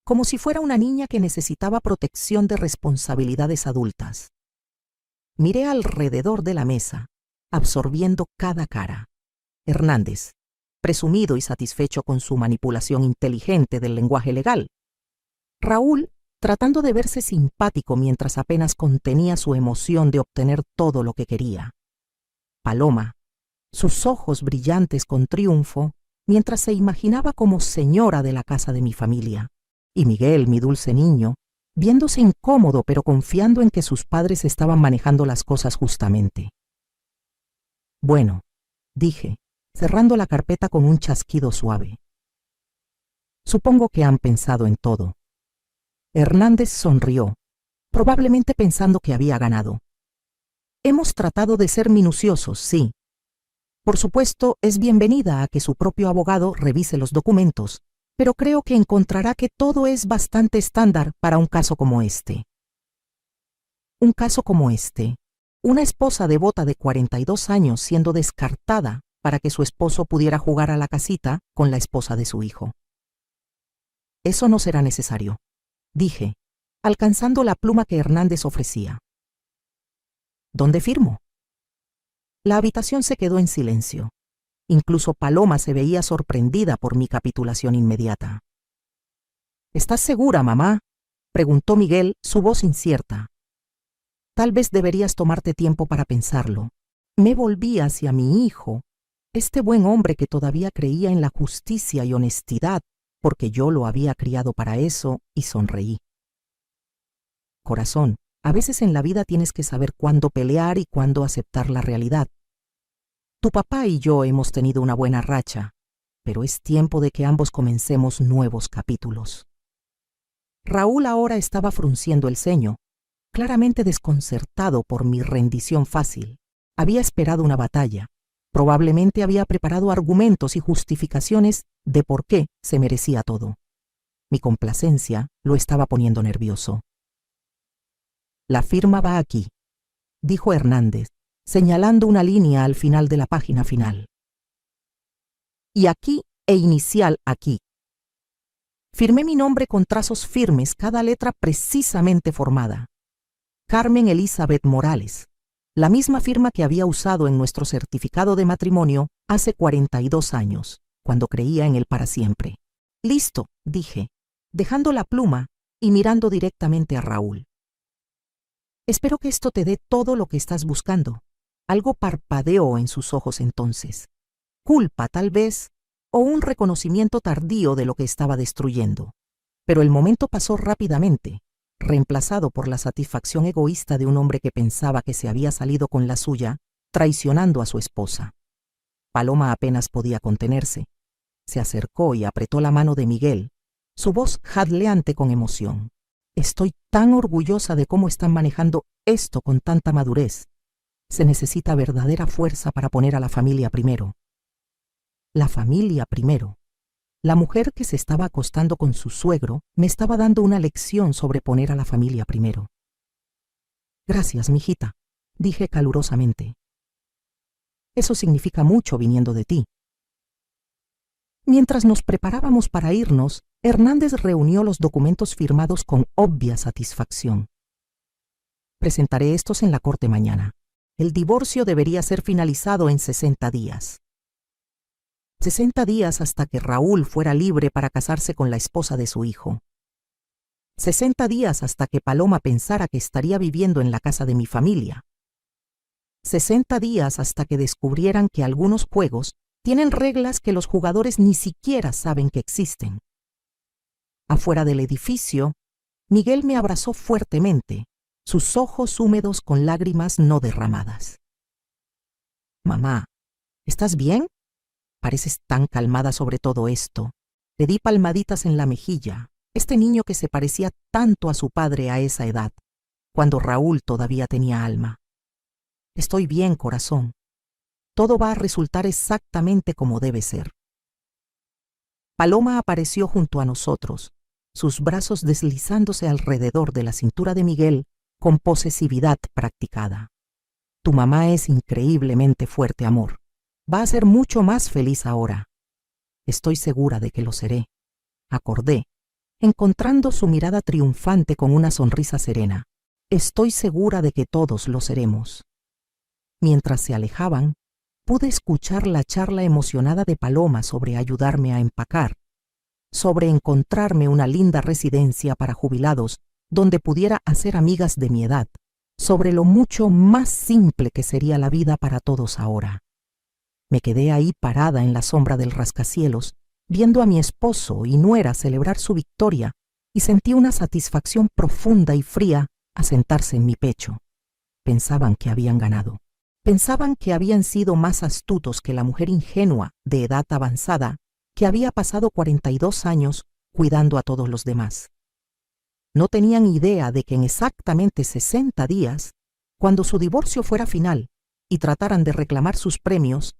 [SPEAKER 1] como si fuera una niña que necesitaba protección de responsabilidades adultas. Miré alrededor de la mesa, absorbiendo cada cara. Hernández, presumido y satisfecho con su manipulación inteligente del lenguaje legal. Raúl, tratando de verse simpático mientras apenas contenía su emoción de obtener todo lo que quería. Paloma, sus ojos brillantes con triunfo, mientras se imaginaba como señora de la casa de mi familia. Y Miguel, mi dulce niño, viéndose incómodo pero confiando en que sus padres estaban manejando las cosas justamente. Bueno, dije, cerrando la carpeta con un chasquido suave. Supongo que han pensado en todo. Hernández sonrió, probablemente pensando que había ganado. Hemos tratado de ser minuciosos, sí. Por supuesto, es bienvenida a que su propio abogado revise los documentos, pero creo que encontrará que todo es bastante estándar para un caso como este. Un caso como este, una esposa devota de 42 años siendo descartada para que su esposo pudiera jugar a la casita con la esposa de su hijo. Eso no será necesario, dije, alcanzando la pluma que Hernández ofrecía. ¿Dónde firmo? La habitación se quedó en silencio. Incluso Paloma se veía sorprendida por mi capitulación inmediata. ¿Estás segura, mamá?, preguntó Miguel, su voz incierta. Tal vez deberías tomarte tiempo para pensarlo. Me volví hacia mi hijo, este buen hombre que todavía creía en la justicia y honestidad, porque yo lo había criado para eso, y sonreí. Corazón, a veces en la vida tienes que saber cuándo pelear y cuándo aceptar la realidad. Tu papá y yo hemos tenido una buena racha, pero es tiempo de que ambos comencemos nuevos capítulos. Raúl ahora estaba frunciendo el ceño, claramente desconcertado por mi rendición fácil. Había esperado una batalla. Probablemente había preparado argumentos y justificaciones de por qué se merecía todo. Mi complacencia lo estaba poniendo nervioso. La firma va aquí, dijo Hernández, señalando una línea al final de la página final. Y aquí e inicial aquí. Firmé mi nombre con trazos firmes, cada letra precisamente formada. Carmen Elizabeth Morales, la misma firma que había usado en nuestro certificado de matrimonio hace 42 años, cuando creía en él para siempre. Listo, dije, dejando la pluma y mirando directamente a Raúl. Espero que esto te dé todo lo que estás buscando. Algo parpadeó en sus ojos entonces. Culpa, tal vez, o un reconocimiento tardío de lo que estaba destruyendo. Pero el momento pasó rápidamente, reemplazado por la satisfacción egoísta de un hombre que pensaba que se había salido con la suya, traicionando a su esposa. Paloma apenas podía contenerse. Se acercó y apretó la mano de Miguel, su voz jadleante con emoción. Estoy tan orgullosa de cómo están manejando esto con tanta madurez. Se necesita verdadera fuerza para poner a la familia primero. La familia primero. La mujer que se estaba acostando con su suegro me estaba dando una lección sobre poner a la familia primero. Gracias, mijita, dije calurosamente. Eso significa mucho viniendo de ti. Mientras nos preparábamos para irnos, Hernández reunió los documentos firmados con obvia satisfacción. Presentaré estos en la corte mañana. El divorcio debería ser finalizado en 60 días. 60 días hasta que Raúl fuera libre para casarse con la esposa de su hijo. 60 días hasta que Paloma pensara que estaría viviendo en la casa de mi familia. 60 días hasta que descubrieran que algunos juegos tienen reglas que los jugadores ni siquiera saben que existen. Afuera del edificio, Miguel me abrazó fuertemente, sus ojos húmedos con lágrimas no derramadas. Mamá, ¿estás bien? Pareces tan calmada sobre todo esto. Le di palmaditas en la mejilla, este niño que se parecía tanto a su padre a esa edad, cuando Raúl todavía tenía alma. Estoy bien, corazón. Todo va a resultar exactamente como debe ser. Paloma apareció junto a nosotros, sus brazos deslizándose alrededor de la cintura de Miguel con posesividad practicada. Tu mamá es increíblemente fuerte, amor. Va a ser mucho más feliz ahora. Estoy segura de que lo seré, acordé, encontrando su mirada triunfante con una sonrisa serena. Estoy segura de que todos lo seremos. Mientras se alejaban, pude escuchar la charla emocionada de Paloma sobre ayudarme a empacar, sobre encontrarme una linda residencia para jubilados donde pudiera hacer amigas de mi edad, sobre lo mucho más simple que sería la vida para todos ahora. Me quedé ahí parada en la sombra del rascacielos, viendo a mi esposo y nuera celebrar su victoria, y sentí una satisfacción profunda y fría asentarse en mi pecho. Pensaban que habían ganado. Pensaban que habían sido más astutos que la mujer ingenua de edad avanzada que había pasado 42 años cuidando a todos los demás. No tenían idea de que en exactamente 60 días, cuando su divorcio fuera final y trataran de reclamar sus premios,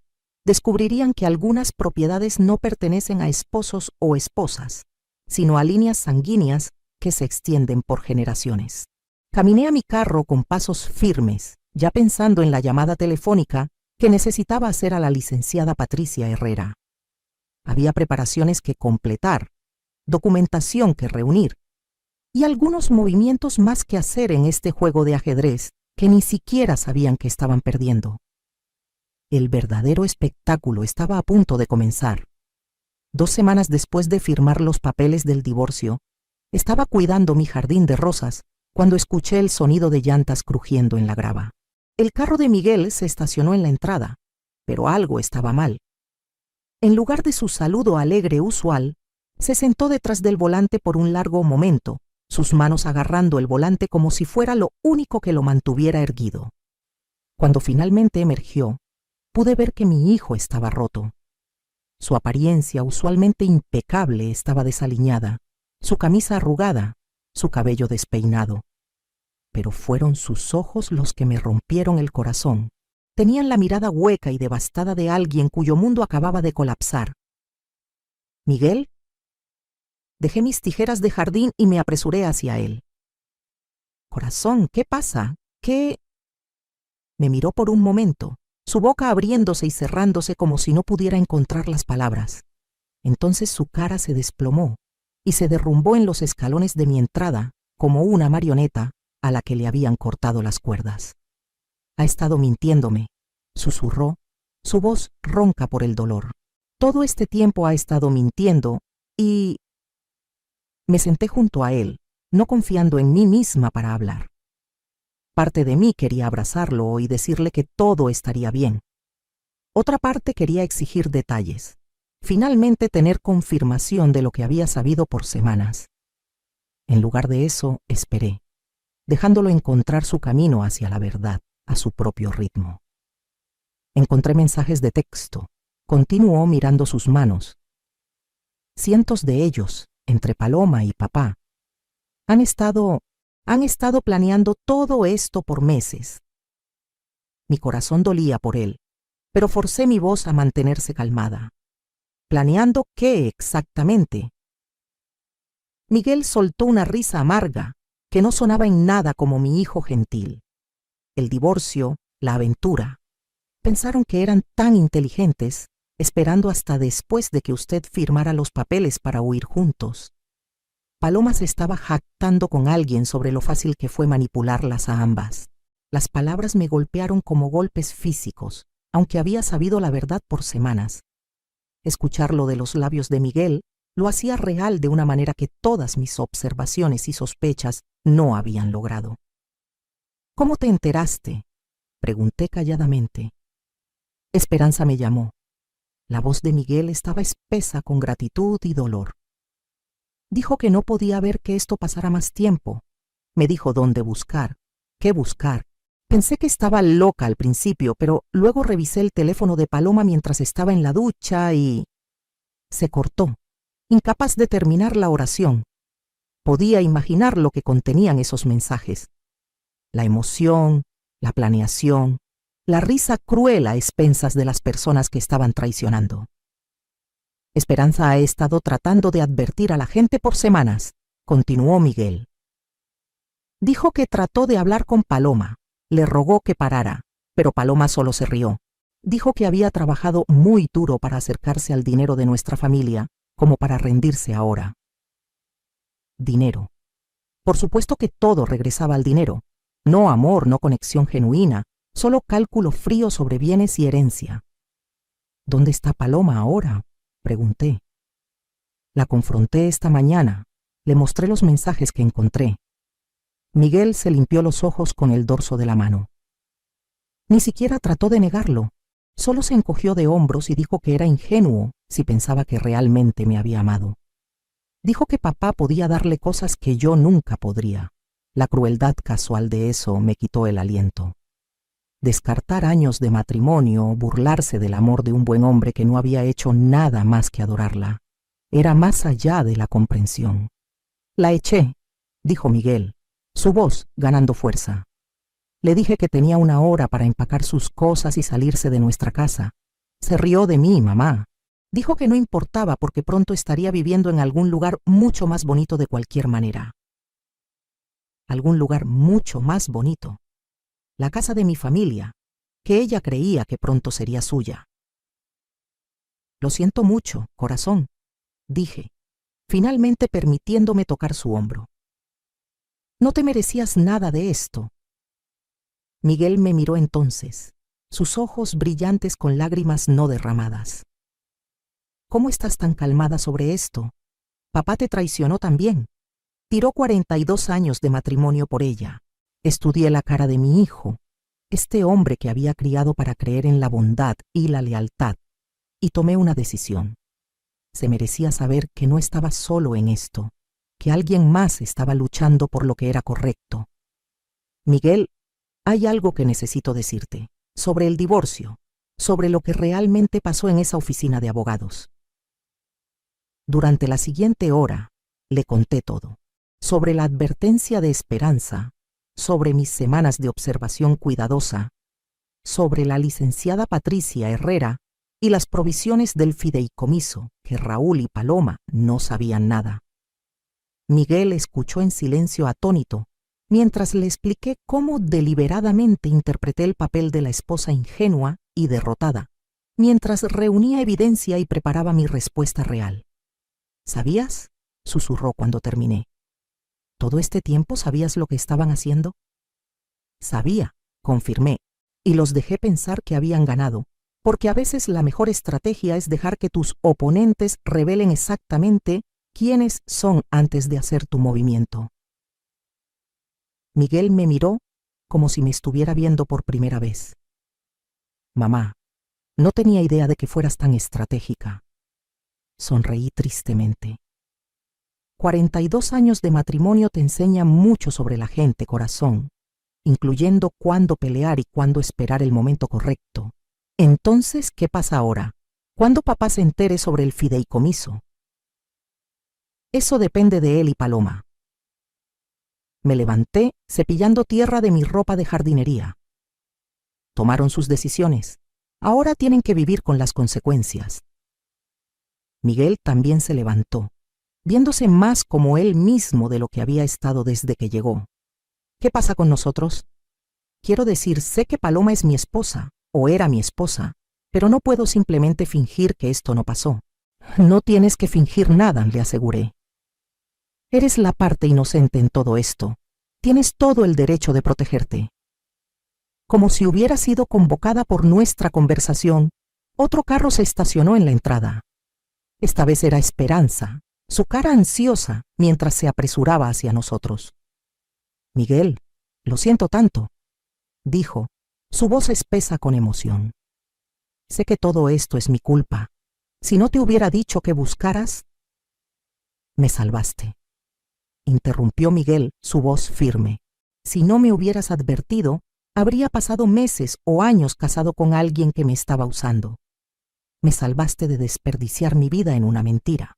[SPEAKER 1] descubrirían que algunas propiedades no pertenecen a esposos o esposas, sino a líneas sanguíneas que se extienden por generaciones. Caminé a mi carro con pasos firmes, ya pensando en la llamada telefónica que necesitaba hacer a la licenciada Patricia Herrera. Había preparaciones que completar, documentación que reunir, y algunos movimientos más que hacer en este juego de ajedrez que ni siquiera sabían que estaban perdiendo. El verdadero espectáculo estaba a punto de comenzar. 2 semanas después de firmar los papeles del divorcio, estaba cuidando mi jardín de rosas cuando escuché el sonido de llantas crujiendo en la grava. El carro de Miguel se estacionó en la entrada, pero algo estaba mal. En lugar de su saludo alegre usual, se sentó detrás del volante por un largo momento, sus manos agarrando el volante como si fuera lo único que lo mantuviera erguido. Cuando finalmente emergió, pude ver que mi hijo estaba roto. Su apariencia, usualmente impecable, estaba desaliñada, su camisa arrugada, su cabello despeinado. Pero fueron sus ojos los que me rompieron el corazón. Tenían la mirada hueca y devastada de alguien cuyo mundo acababa de colapsar. ¿Miguel? Dejé mis tijeras de jardín y me apresuré hacia él. Corazón, ¿qué pasa? ¿Qué? Me miró por un momento, su boca abriéndose y cerrándose como si no pudiera encontrar las palabras. Entonces su cara se desplomó y se derrumbó en los escalones de mi entrada como una marioneta a la que le habían cortado las cuerdas. Ha estado mintiéndome, susurró, su voz ronca por el dolor. Todo este tiempo ha estado mintiendo y... Me senté junto a él, no confiando en mí misma para hablar. Parte de mí quería abrazarlo y decirle que todo estaría bien. Otra parte quería exigir detalles, finalmente tener confirmación de lo que había sabido por semanas. En lugar de eso, esperé, dejándolo encontrar su camino hacia la verdad, a su propio ritmo. Encontré mensajes de texto. Continuó mirando sus manos. Cientos de ellos, entre Paloma y papá, han estado planeando todo esto por meses. Mi corazón dolía por él, pero forcé mi voz a mantenerse calmada. ¿Planeando qué exactamente? Miguel soltó una risa amarga que no sonaba en nada como mi hijo gentil. El divorcio, la aventura. Pensaron que eran tan inteligentes, esperando hasta después de que usted firmara los papeles para huir juntos. Paloma se estaba jactando con alguien sobre lo fácil que fue manipularlas a ambas. Las palabras me golpearon como golpes físicos, aunque había sabido la verdad por semanas. Escucharlo de los labios de Miguel lo hacía real de una manera que todas mis observaciones y sospechas no habían logrado. ¿Cómo te enteraste?, pregunté calladamente. Esperanza me llamó. La voz de Miguel estaba espesa con gratitud y dolor. Dijo que no podía ver que esto pasara más tiempo. Me dijo dónde buscar, qué buscar. Pensé que estaba loca al principio, pero luego revisé el teléfono de Paloma mientras estaba en la ducha y... Se cortó, incapaz de terminar la oración. Podía imaginar lo que contenían esos mensajes. La emoción, la planeación, la risa cruel a expensas de las personas que estaban traicionando. Esperanza ha estado tratando de advertir a la gente por semanas, continuó Miguel. Dijo que trató de hablar con Paloma, le rogó que parara, pero Paloma solo se rió. Dijo que había trabajado muy duro para acercarse al dinero de nuestra familia, como para rendirse ahora. Dinero. Por supuesto que todo regresaba al dinero. No amor, no conexión genuina, solo cálculo frío sobre bienes y herencia. ¿Dónde está Paloma ahora?, pregunté. La confronté esta mañana, le mostré los mensajes que encontré. Miguel se limpió los ojos con el dorso de la mano. Ni siquiera trató de negarlo, solo se encogió de hombros y dijo que era ingenuo si pensaba que realmente me había amado. Dijo que papá podía darle cosas que yo nunca podría. La crueldad casual de eso me quitó el aliento. Descartar años de matrimonio, burlarse del amor de un buen hombre que no había hecho nada más que adorarla, era más allá de la comprensión. La eché, dijo Miguel, su voz ganando fuerza. Le dije que tenía 1 hora para empacar sus cosas y salirse de nuestra casa. Se rió de mí, mamá. Dijo que no importaba porque pronto estaría viviendo en algún lugar mucho más bonito de cualquier manera. Algún lugar mucho más bonito. La casa de mi familia, que ella creía que pronto sería suya. Lo siento mucho, corazón, dije, finalmente permitiéndome tocar su hombro. No te merecías nada de esto. Miguel me miró entonces, sus ojos brillantes con lágrimas no derramadas. ¿Cómo estás tan calmada sobre esto? Papá te traicionó también. Tiró 42 años de matrimonio por ella. Estudié la cara de mi hijo, este hombre que había criado para creer en la bondad y la lealtad, y tomé una decisión. Se merecía saber que no estaba solo en esto, que alguien más estaba luchando por lo que era correcto. Miguel, hay algo que necesito decirte, sobre el divorcio. sobre lo que realmente pasó en esa oficina de abogados. Durante la siguiente hora, le conté todo, sobre la advertencia de Esperanza, sobre mis semanas de observación cuidadosa, sobre la licenciada Patricia Herrera y las provisiones del fideicomiso, que Raúl y Paloma no sabían nada. Miguel escuchó en silencio atónito, mientras le expliqué cómo deliberadamente interpreté el papel de la esposa ingenua y derrotada, mientras reunía evidencia y preparaba mi respuesta real. ¿Sabías?, susurró cuando terminé. ¿Todo este tiempo sabías lo que estaban haciendo? Sabía, confirmé, y los dejé pensar que habían ganado, porque a veces la mejor estrategia es dejar que tus oponentes revelen exactamente quiénes son antes de hacer tu movimiento. Miguel me miró como si me estuviera viendo por primera vez. Mamá, no tenía idea de que fueras tan estratégica. Sonreí tristemente. 42 años de matrimonio te enseñan mucho sobre la gente, corazón, incluyendo cuándo pelear y cuándo esperar el momento correcto. Entonces, ¿qué pasa ahora? ¿Cuándo papá se entere sobre el fideicomiso? Eso depende de él y Paloma. Me levanté, cepillando tierra de mi ropa de jardinería. Tomaron sus decisiones. Ahora tienen que vivir con las consecuencias. Miguel también se levantó, viéndose más como él mismo de lo que había estado desde que llegó. ¿Qué pasa con nosotros? Quiero decir, sé que Paloma es mi esposa, o era mi esposa, pero no puedo simplemente fingir que esto no pasó. No tienes que fingir nada, le aseguré. Eres la parte inocente en todo esto. Tienes todo el derecho de protegerte. Como si hubiera sido convocada por nuestra conversación, otro carro se estacionó en la entrada. Esta vez era Esperanza, su cara ansiosa mientras se apresuraba hacia nosotros. Miguel, lo siento tanto, dijo, su voz espesa con emoción. Sé que todo esto es mi culpa. Si no te hubiera dicho que buscaras... Me salvaste. Interrumpió Miguel, su voz firme. Si no me hubieras advertido, habría pasado meses o años casado con alguien que me estaba usando. Me salvaste de desperdiciar mi vida en una mentira.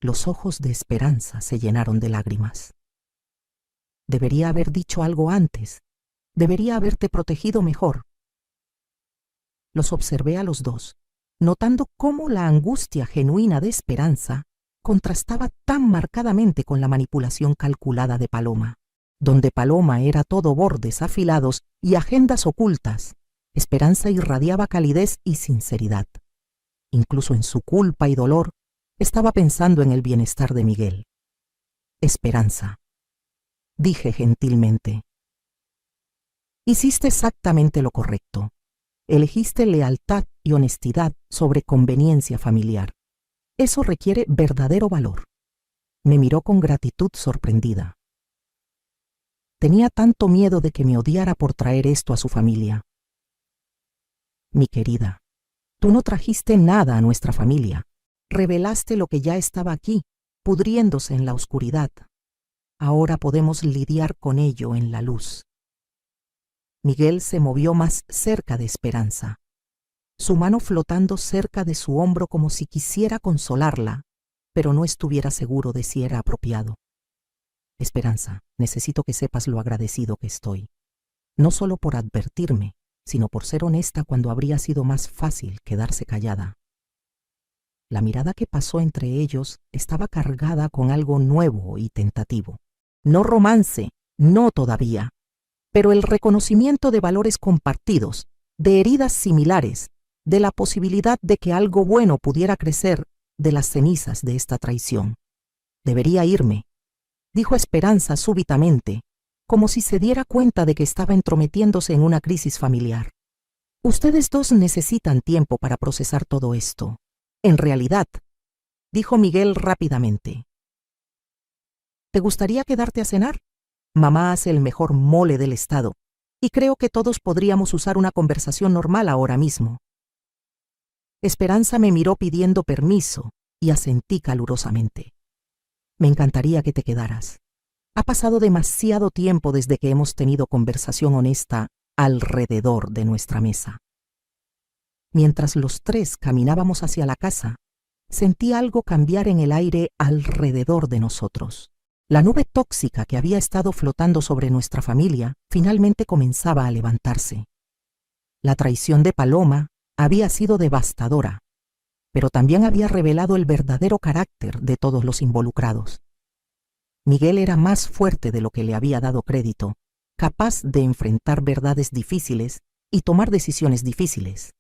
[SPEAKER 1] Los ojos de Esperanza se llenaron de lágrimas. Debería haber dicho algo antes. Debería haberte protegido mejor. Los observé a los dos, notando cómo la angustia genuina de Esperanza contrastaba tan marcadamente con la manipulación calculada de Paloma. Donde Paloma era todo bordes afilados y agendas ocultas, Esperanza irradiaba calidez y sinceridad. Incluso en su culpa y dolor, estaba pensando en el bienestar de Miguel. Esperanza, dije gentilmente. Hiciste exactamente lo correcto. Elegiste lealtad y honestidad sobre conveniencia familiar. Eso requiere verdadero valor. Me miró con gratitud sorprendida. Tenía tanto miedo de que me odiara por traer esto a su familia. Mi querida, tú no trajiste nada a nuestra familia. Revelaste lo que ya estaba aquí, pudriéndose en la oscuridad. Ahora podemos lidiar con ello en la luz. Miguel se movió más cerca de Esperanza, su mano flotando cerca de su hombro como si quisiera consolarla, pero no estuviera seguro de si era apropiado. Esperanza, necesito que sepas lo agradecido que estoy, no solo por advertirme, sino por ser honesta cuando habría sido más fácil quedarse callada. La mirada que pasó entre ellos estaba cargada con algo nuevo y tentativo. No romance, no todavía, pero el reconocimiento de valores compartidos, de heridas similares, de la posibilidad de que algo bueno pudiera crecer de las cenizas de esta traición. Debería irme, dijo Esperanza súbitamente, como si se diera cuenta de que estaba entrometiéndose en una crisis familiar. Ustedes dos necesitan tiempo para procesar todo esto. En realidad, dijo Miguel rápidamente. ¿Te gustaría quedarte a cenar? Mamá hace el mejor mole del estado, y creo que todos podríamos usar una conversación normal ahora mismo. Esperanza me miró pidiendo permiso y asentí calurosamente. Me encantaría que te quedaras. Ha pasado demasiado tiempo desde que hemos tenido conversación honesta alrededor de nuestra mesa. Mientras los tres caminábamos hacia la casa, sentí algo cambiar en el aire alrededor de nosotros. La nube tóxica que había estado flotando sobre nuestra familia finalmente comenzaba a levantarse. La traición de Paloma había sido devastadora, pero también había revelado el verdadero carácter de todos los involucrados. Miguel era más fuerte de lo que le había dado crédito, capaz de enfrentar verdades difíciles y tomar decisiones difíciles.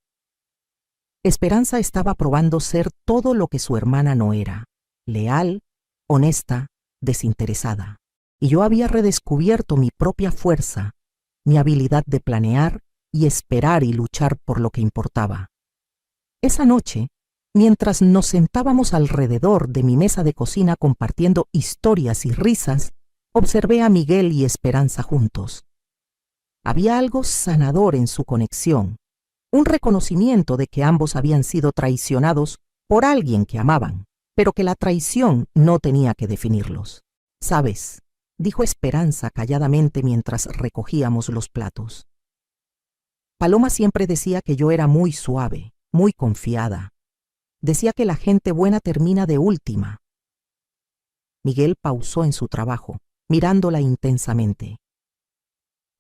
[SPEAKER 1] Esperanza estaba probando ser todo lo que su hermana no era: leal, honesta, desinteresada. Y yo había redescubierto mi propia fuerza, mi habilidad de planear y esperar y luchar por lo que importaba. Esa noche, mientras nos sentábamos alrededor de mi mesa de cocina compartiendo historias y risas, observé a Miguel y Esperanza juntos. Había algo sanador en su conexión, un reconocimiento de que ambos habían sido traicionados por alguien que amaban, pero que la traición no tenía que definirlos. «¿Sabes?», dijo Esperanza calladamente mientras recogíamos los platos. «Paloma siempre decía que yo era muy suave, muy confiada. Decía que la gente buena termina de última». Miguel pausó en su trabajo, mirándola intensamente.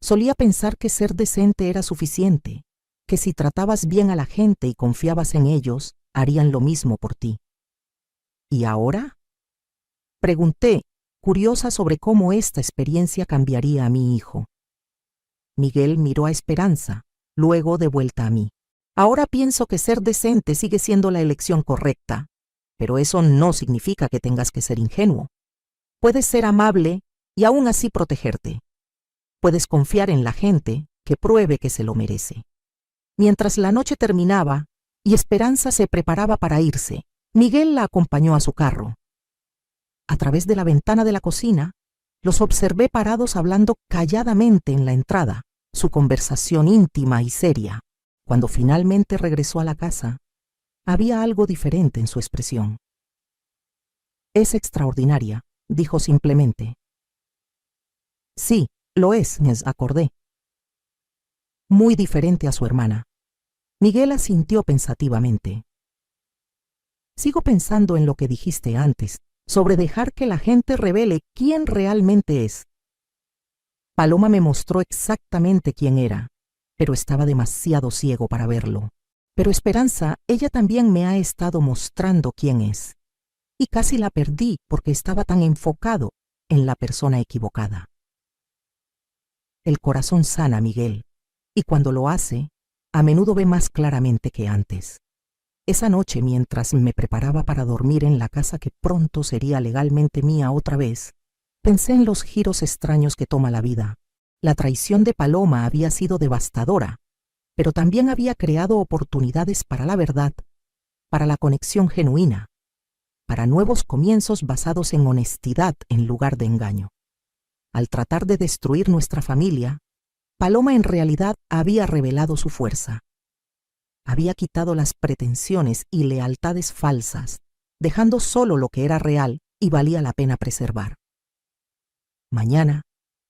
[SPEAKER 1] «Solía pensar que ser decente era suficiente, que si tratabas bien a la gente y confiabas en ellos, harían lo mismo por ti». «¿Y ahora?», pregunté, curiosa sobre cómo esta experiencia cambiaría a mi hijo. Miguel miró a Esperanza, luego de vuelta a mí. «Ahora pienso que ser decente sigue siendo la elección correcta, pero eso no significa que tengas que ser ingenuo. Puedes ser amable y aún así protegerte. Puedes confiar en la gente que pruebe que se lo merece». Mientras la noche terminaba y Esperanza se preparaba para irse, Miguel la acompañó a su carro. A través de la ventana de la cocina, los observé parados hablando calladamente en la entrada, su conversación íntima y seria. Cuando finalmente regresó a la casa, había algo diferente en su expresión. «Es extraordinaria», dijo simplemente. «Sí, lo es», me acordé. «Muy diferente a su hermana». Miguel asintió pensativamente. «Sigo pensando en lo que dijiste antes, sobre dejar que la gente revele quién realmente es. Paloma me mostró exactamente quién era, pero estaba demasiado ciego para verlo. Pero Esperanza, ella también me ha estado mostrando quién es. Y casi la perdí porque estaba tan enfocado en la persona equivocada». El corazón sana, Miguel, y cuando lo hace, a menudo ve más claramente que antes. Esa noche, mientras me preparaba para dormir en la casa que pronto sería legalmente mía otra vez, pensé en los giros extraños que toma la vida. La traición de Paloma había sido devastadora, pero también había creado oportunidades para la verdad, para la conexión genuina, para nuevos comienzos basados en honestidad en lugar de engaño. Al tratar de destruir nuestra familia, Paloma en realidad había revelado su fuerza. Había quitado las pretensiones y lealtades falsas, dejando solo lo que era real y valía la pena preservar. Mañana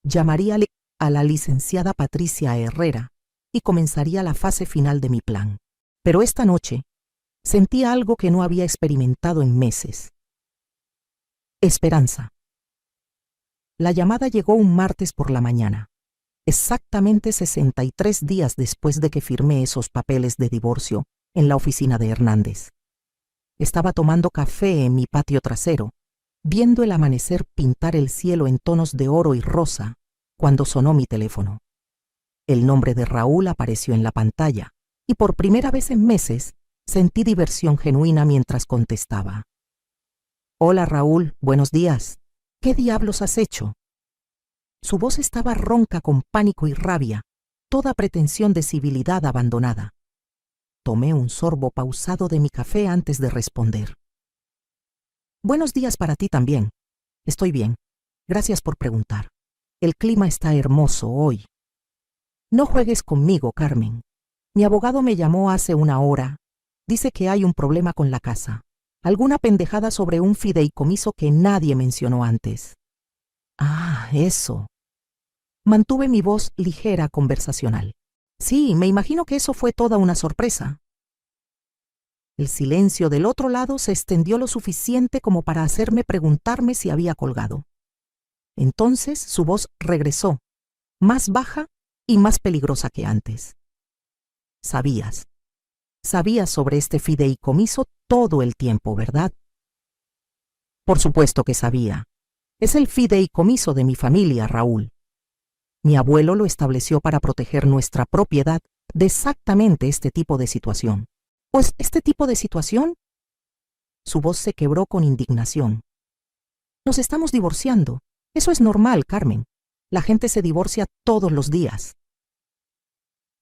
[SPEAKER 1] llamaría a la licenciada Patricia Herrera y comenzaría la fase final de mi plan. Pero esta noche sentía algo que no había experimentado en meses. Esperanza. La llamada llegó un martes por la mañana, exactamente 63 días después de que firmé esos papeles de divorcio en la oficina de Hernández. Estaba tomando café en mi patio trasero, viendo el amanecer pintar el cielo en tonos de oro y rosa, cuando sonó mi teléfono. El nombre de Raúl apareció en la pantalla, y por primera vez en meses sentí diversión genuina mientras contestaba. «Hola Raúl, buenos días. ¿Qué diablos has hecho?». Su voz estaba ronca con pánico y rabia, toda pretensión de civilidad abandonada. Tomé un sorbo pausado de mi café antes de responder. «Buenos días para ti también. Estoy bien. Gracias por preguntar. El clima está hermoso hoy». «No juegues conmigo, Carmen. Mi abogado me llamó hace una hora. Dice que hay un problema con la casa. Alguna pendejada sobre un fideicomiso que nadie mencionó antes». «Ah, eso». Mantuve mi voz ligera conversacional. «Sí, me imagino que eso fue toda una sorpresa. El silencio del otro lado se extendió lo suficiente como para hacerme preguntarme si había colgado. Entonces su voz regresó, más baja y más peligrosa que antes. Sabías sobre este fideicomiso todo el tiempo, ¿verdad? Por supuesto que sabía. Es el fideicomiso de mi familia, Raúl. Mi abuelo lo estableció para proteger nuestra propiedad de exactamente este tipo de situación. ¿Pues este tipo de situación? Su voz se quebró con indignación. Nos estamos divorciando. Eso es normal, Carmen. La gente se divorcia todos los días.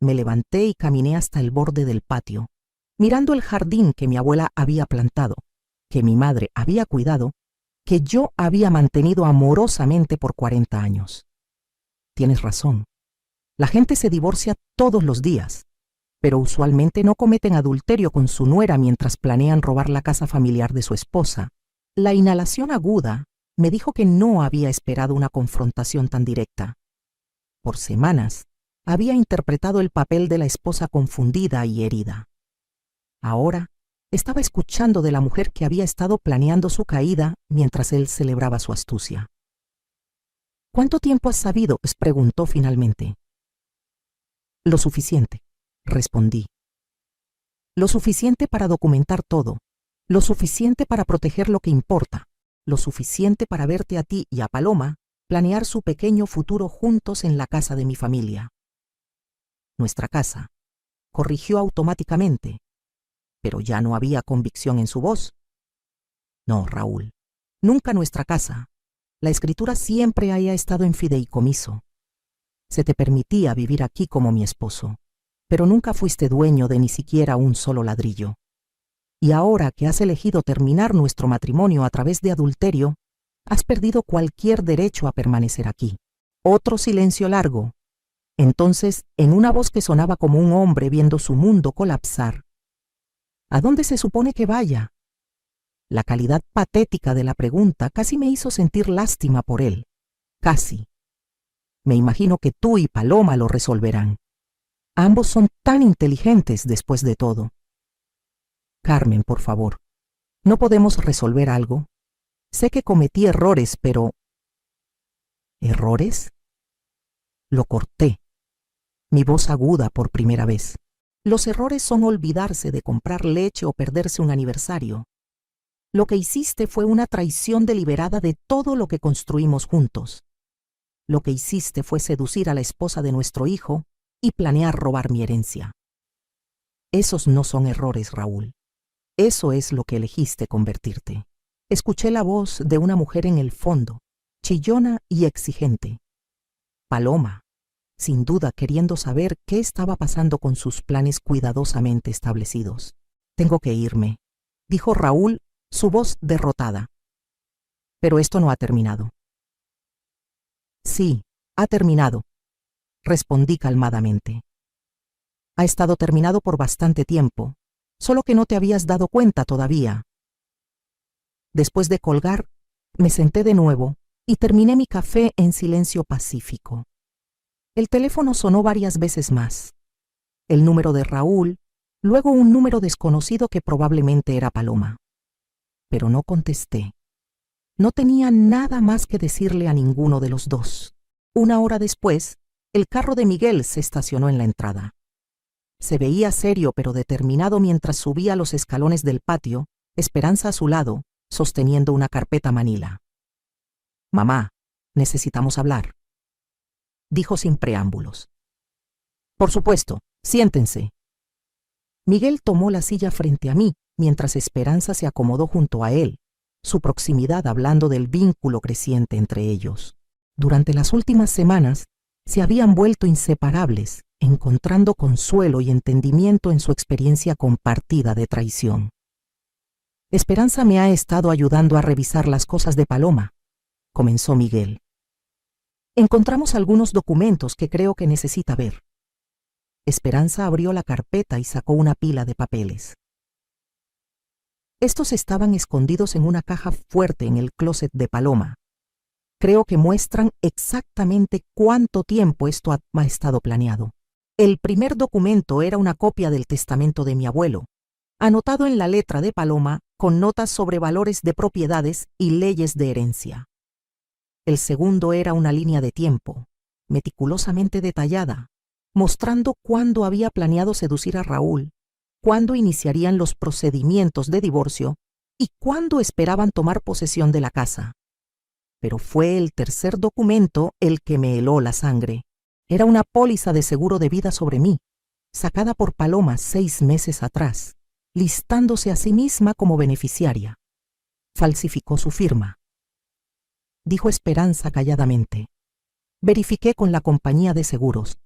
[SPEAKER 1] Me levanté y caminé hasta el borde del patio, mirando el jardín que mi abuela había plantado, que mi madre había cuidado, que yo había mantenido amorosamente por 40 años. Tienes razón. La gente se divorcia todos los días, pero usualmente no cometen adulterio con su nuera mientras planean robar la casa familiar de su esposa. La inhalación aguda me dijo que no había esperado una confrontación tan directa. Por semanas había interpretado el papel de la esposa confundida y herida. Ahora estaba escuchando de la mujer que había estado planeando su caída mientras él celebraba su astucia. ¿Cuánto tiempo has sabido?, preguntó finalmente. Lo suficiente, respondí. Lo suficiente para documentar todo, lo suficiente para proteger lo que importa, lo suficiente para verte a ti y a Paloma planear su pequeño futuro juntos en la casa de mi familia. Nuestra casa, corrigió automáticamente, pero ya no había convicción en su voz. No, Raúl, nunca nuestra casa. La escritura siempre haya estado en fideicomiso. Se te permitía vivir aquí como mi esposo, pero nunca fuiste dueño de ni siquiera un solo ladrillo. Y ahora que has elegido terminar nuestro matrimonio a través de adulterio, has perdido cualquier derecho a permanecer aquí. Otro silencio largo. Entonces, en una voz que sonaba como un hombre viendo su mundo colapsar: ¿a dónde se supone que vaya? La calidad patética de la pregunta casi me hizo sentir lástima por él. Casi. Me imagino que tú y Paloma lo resolverán. Ambos son tan inteligentes después de todo. Carmen, por favor, ¿no podemos resolver algo? Sé que cometí errores, pero... ¿Errores? Lo corté. Mi voz aguda por primera vez. Los errores son olvidarse de comprar leche o perderse un aniversario. Lo que hiciste fue una traición deliberada de todo lo que construimos juntos. Lo que hiciste fue seducir a la esposa de nuestro hijo y planear robar mi herencia. Esos no son errores, Raúl. Eso es lo que elegiste convertirte. Escuché la voz de una mujer en el fondo, chillona y exigente. Paloma, sin duda queriendo saber qué estaba pasando con sus planes cuidadosamente establecidos. Tengo que irme, dijo Raúl, su voz derrotada. Pero esto no ha terminado. Sí, ha terminado, respondí calmadamente. Ha estado terminado por bastante tiempo, solo que no te habías dado cuenta todavía. Después de colgar, me senté de nuevo y terminé mi café en silencio pacífico. El teléfono sonó varias veces más. El número de Raúl, luego un número desconocido que probablemente era Paloma. Pero no contesté. No tenía nada más que decirle a ninguno de los dos. Una hora después, el carro de Miguel se estacionó en la entrada. Se veía serio pero determinado mientras subía los escalones del patio, Esperanza a su lado, sosteniendo una carpeta manila. «Mamá, necesitamos hablar», dijo sin preámbulos. «Por supuesto, siéntense». Miguel tomó la silla frente a mí, mientras Esperanza se acomodó junto a él, su proximidad hablando del vínculo creciente entre ellos. Durante las últimas semanas se habían vuelto inseparables, encontrando consuelo y entendimiento en su experiencia compartida de traición. Esperanza me ha estado ayudando a revisar las cosas de Paloma, comenzó Miguel. Encontramos algunos documentos que creo que necesita ver. Esperanza abrió la carpeta y sacó una pila de papeles. Estos estaban escondidos en una caja fuerte en el closet de Paloma. Creo que muestran exactamente cuánto tiempo esto ha estado planeado. El primer documento era una copia del testamento de mi abuelo, anotado en la letra de Paloma con notas sobre valores de propiedades y leyes de herencia. El segundo era una línea de tiempo, meticulosamente detallada, mostrando cuándo había planeado seducir a Raúl, cuándo iniciarían los procedimientos de divorcio y cuándo esperaban tomar posesión de la casa. Pero fue el tercer documento el que me heló la sangre. Era una póliza de seguro de vida sobre mí, sacada por Paloma 6 meses atrás, listándose a sí misma como beneficiaria. Falsificó su firma. Dijo Esperanza calladamente. Verifiqué con la compañía de seguros.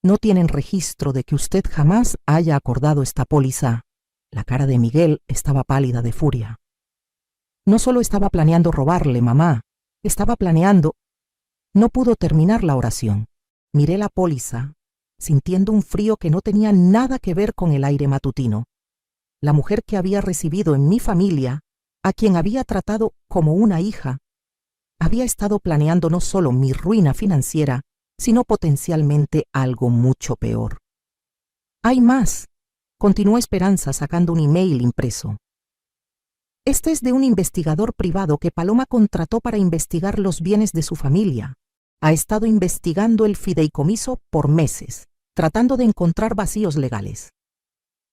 [SPEAKER 1] No tienen registro de que usted jamás haya acordado esta póliza. La cara de Miguel estaba pálida de furia. No solo estaba planeando robarle, mamá, estaba planeando... No pudo terminar la oración. Miré la póliza, sintiendo un frío que no tenía nada que ver con el aire matutino. La mujer que había recibido en mi familia, a quien había tratado como una hija, había estado planeando no solo mi ruina financiera, sino potencialmente algo mucho peor. Hay más, continuó Esperanza sacando un email impreso. Este es de un investigador privado que Paloma contrató para investigar los bienes de su familia. Ha estado investigando el fideicomiso por meses, tratando de encontrar vacíos legales.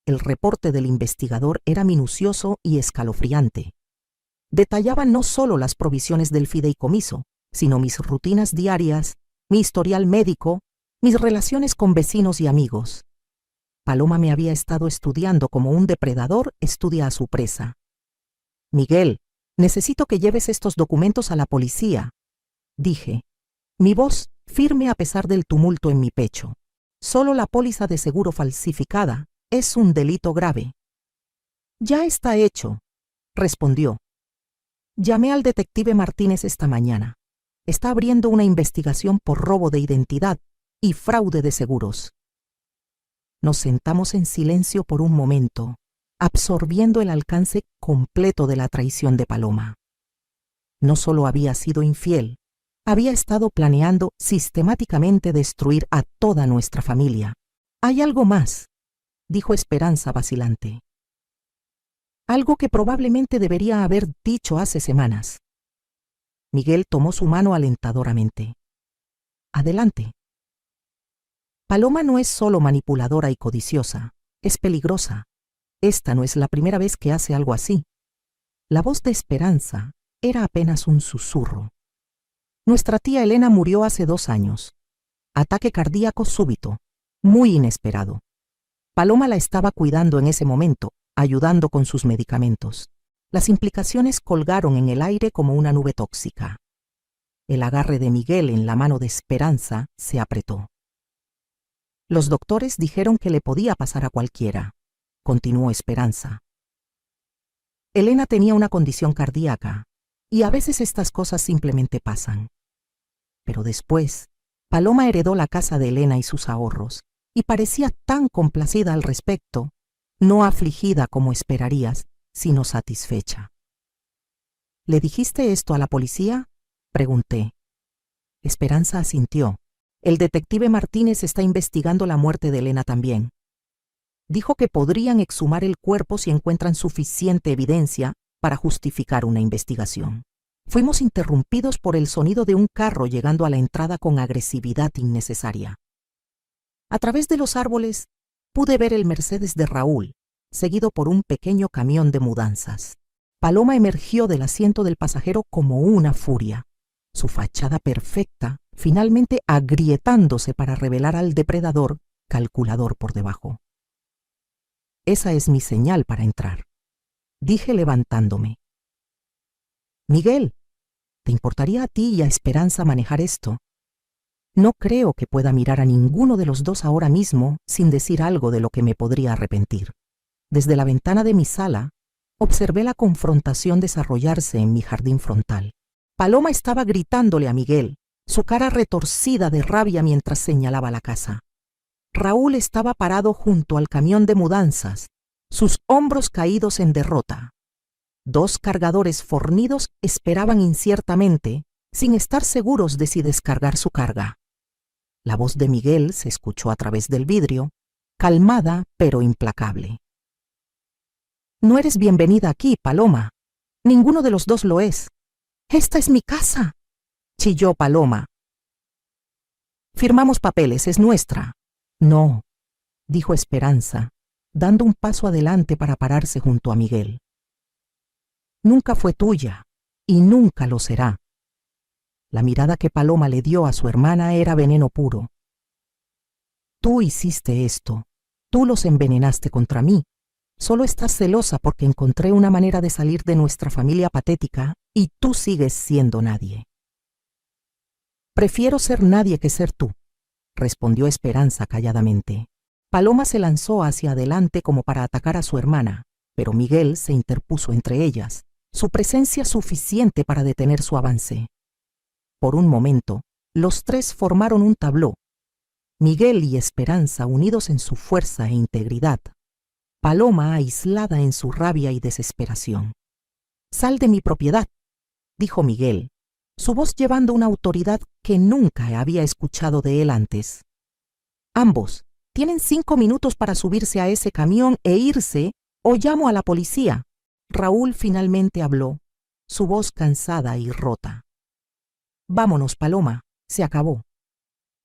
[SPEAKER 1] El reporte del investigador era minucioso y escalofriante. Detallaba no solo las provisiones del fideicomiso, sino mis rutinas diarias, mi historial médico, mis relaciones con vecinos y amigos. Paloma me había estado estudiando como un depredador estudia a su presa. Miguel, necesito que lleves estos documentos a la policía, dije, mi voz firme a pesar del tumulto en mi pecho. Solo la póliza de seguro falsificada es un delito grave. Ya está hecho, respondió. Llamé al detective Martínez esta mañana. Está abriendo una investigación por robo de identidad y fraude de seguros. Nos sentamos en silencio por un momento, absorbiendo el alcance completo de la traición de Paloma. No solo había sido infiel, había estado planeando sistemáticamente destruir a toda nuestra familia. Hay algo más, dijo Esperanza vacilante. Algo que probablemente debería haber dicho hace semanas. Miguel tomó su mano alentadoramente. Adelante. Paloma no es solo manipuladora y codiciosa, es peligrosa. Esta no es la primera vez que hace algo así. La voz de Esperanza era apenas un susurro. Nuestra tía Elena murió hace 2 años. Ataque cardíaco súbito, muy inesperado. Paloma la estaba cuidando en ese momento, ayudando con sus medicamentos. Las implicaciones colgaron en el aire como una nube tóxica. El agarre de Miguel en la mano de Esperanza se apretó. Los doctores dijeron que le podía pasar a cualquiera, continuó Esperanza. Elena tenía una condición cardíaca, y a veces estas cosas simplemente pasan. Pero después, Paloma heredó la casa de Elena y sus ahorros, y parecía tan complacida al respecto, no afligida como esperarías, sino satisfecha. ¿Le dijiste esto a la policía?, pregunté. Esperanza asintió. El detective Martínez está investigando la muerte de Elena también. Dijo que podrían exhumar el cuerpo si encuentran suficiente evidencia para justificar una investigación. Fuimos interrumpidos por el sonido de un carro llegando a la entrada con agresividad innecesaria. A través de los árboles pude ver el Mercedes de Raúl, seguido por un pequeño camión de mudanzas. Paloma emergió del asiento del pasajero como una furia, su fachada perfecta finalmente agrietándose para revelar al depredador calculador por debajo. Esa es mi señal para entrar, dije levantándome. Miguel, ¿te importaría a ti y a Esperanza manejar esto? No creo que pueda mirar a ninguno de los dos ahora mismo sin decir algo de lo que me podría arrepentir. Desde la ventana de mi sala, observé la confrontación desarrollarse en mi jardín frontal. Paloma estaba gritándole a Miguel, su cara retorcida de rabia mientras señalaba la casa. Raúl estaba parado junto al camión de mudanzas, sus hombros caídos en derrota. 2 cargadores fornidos esperaban inciertamente, sin estar seguros de si descargar su carga. La voz de Miguel se escuchó a través del vidrio, calmada pero implacable. No eres bienvenida aquí, Paloma. Ninguno de los dos lo es. Esta es mi casa, chilló Paloma. Firmamos papeles, es nuestra. No, dijo Esperanza, dando un paso adelante para pararse junto a Miguel. Nunca fue tuya y nunca lo será. La mirada que Paloma le dio a su hermana era veneno puro. Tú hiciste esto, tú los envenenaste contra mí. Solo estás celosa porque encontré una manera de salir de nuestra familia patética y tú sigues siendo nadie. Prefiero ser nadie que ser tú, respondió Esperanza calladamente. Paloma se lanzó hacia adelante como para atacar a su hermana, pero Miguel se interpuso entre ellas, su presencia suficiente para detener su avance. Por un momento, los tres formaron un tabló, Miguel y Esperanza unidos en su fuerza e integridad, Paloma aislada en su rabia y desesperación. «Sal de mi propiedad», dijo Miguel, su voz llevando una autoridad que nunca había escuchado de él antes. «Ambos tienen 5 minutos para subirse a ese camión e irse, o llamo a la policía». Raúl finalmente habló, su voz cansada y rota. «Vámonos, Paloma, se acabó».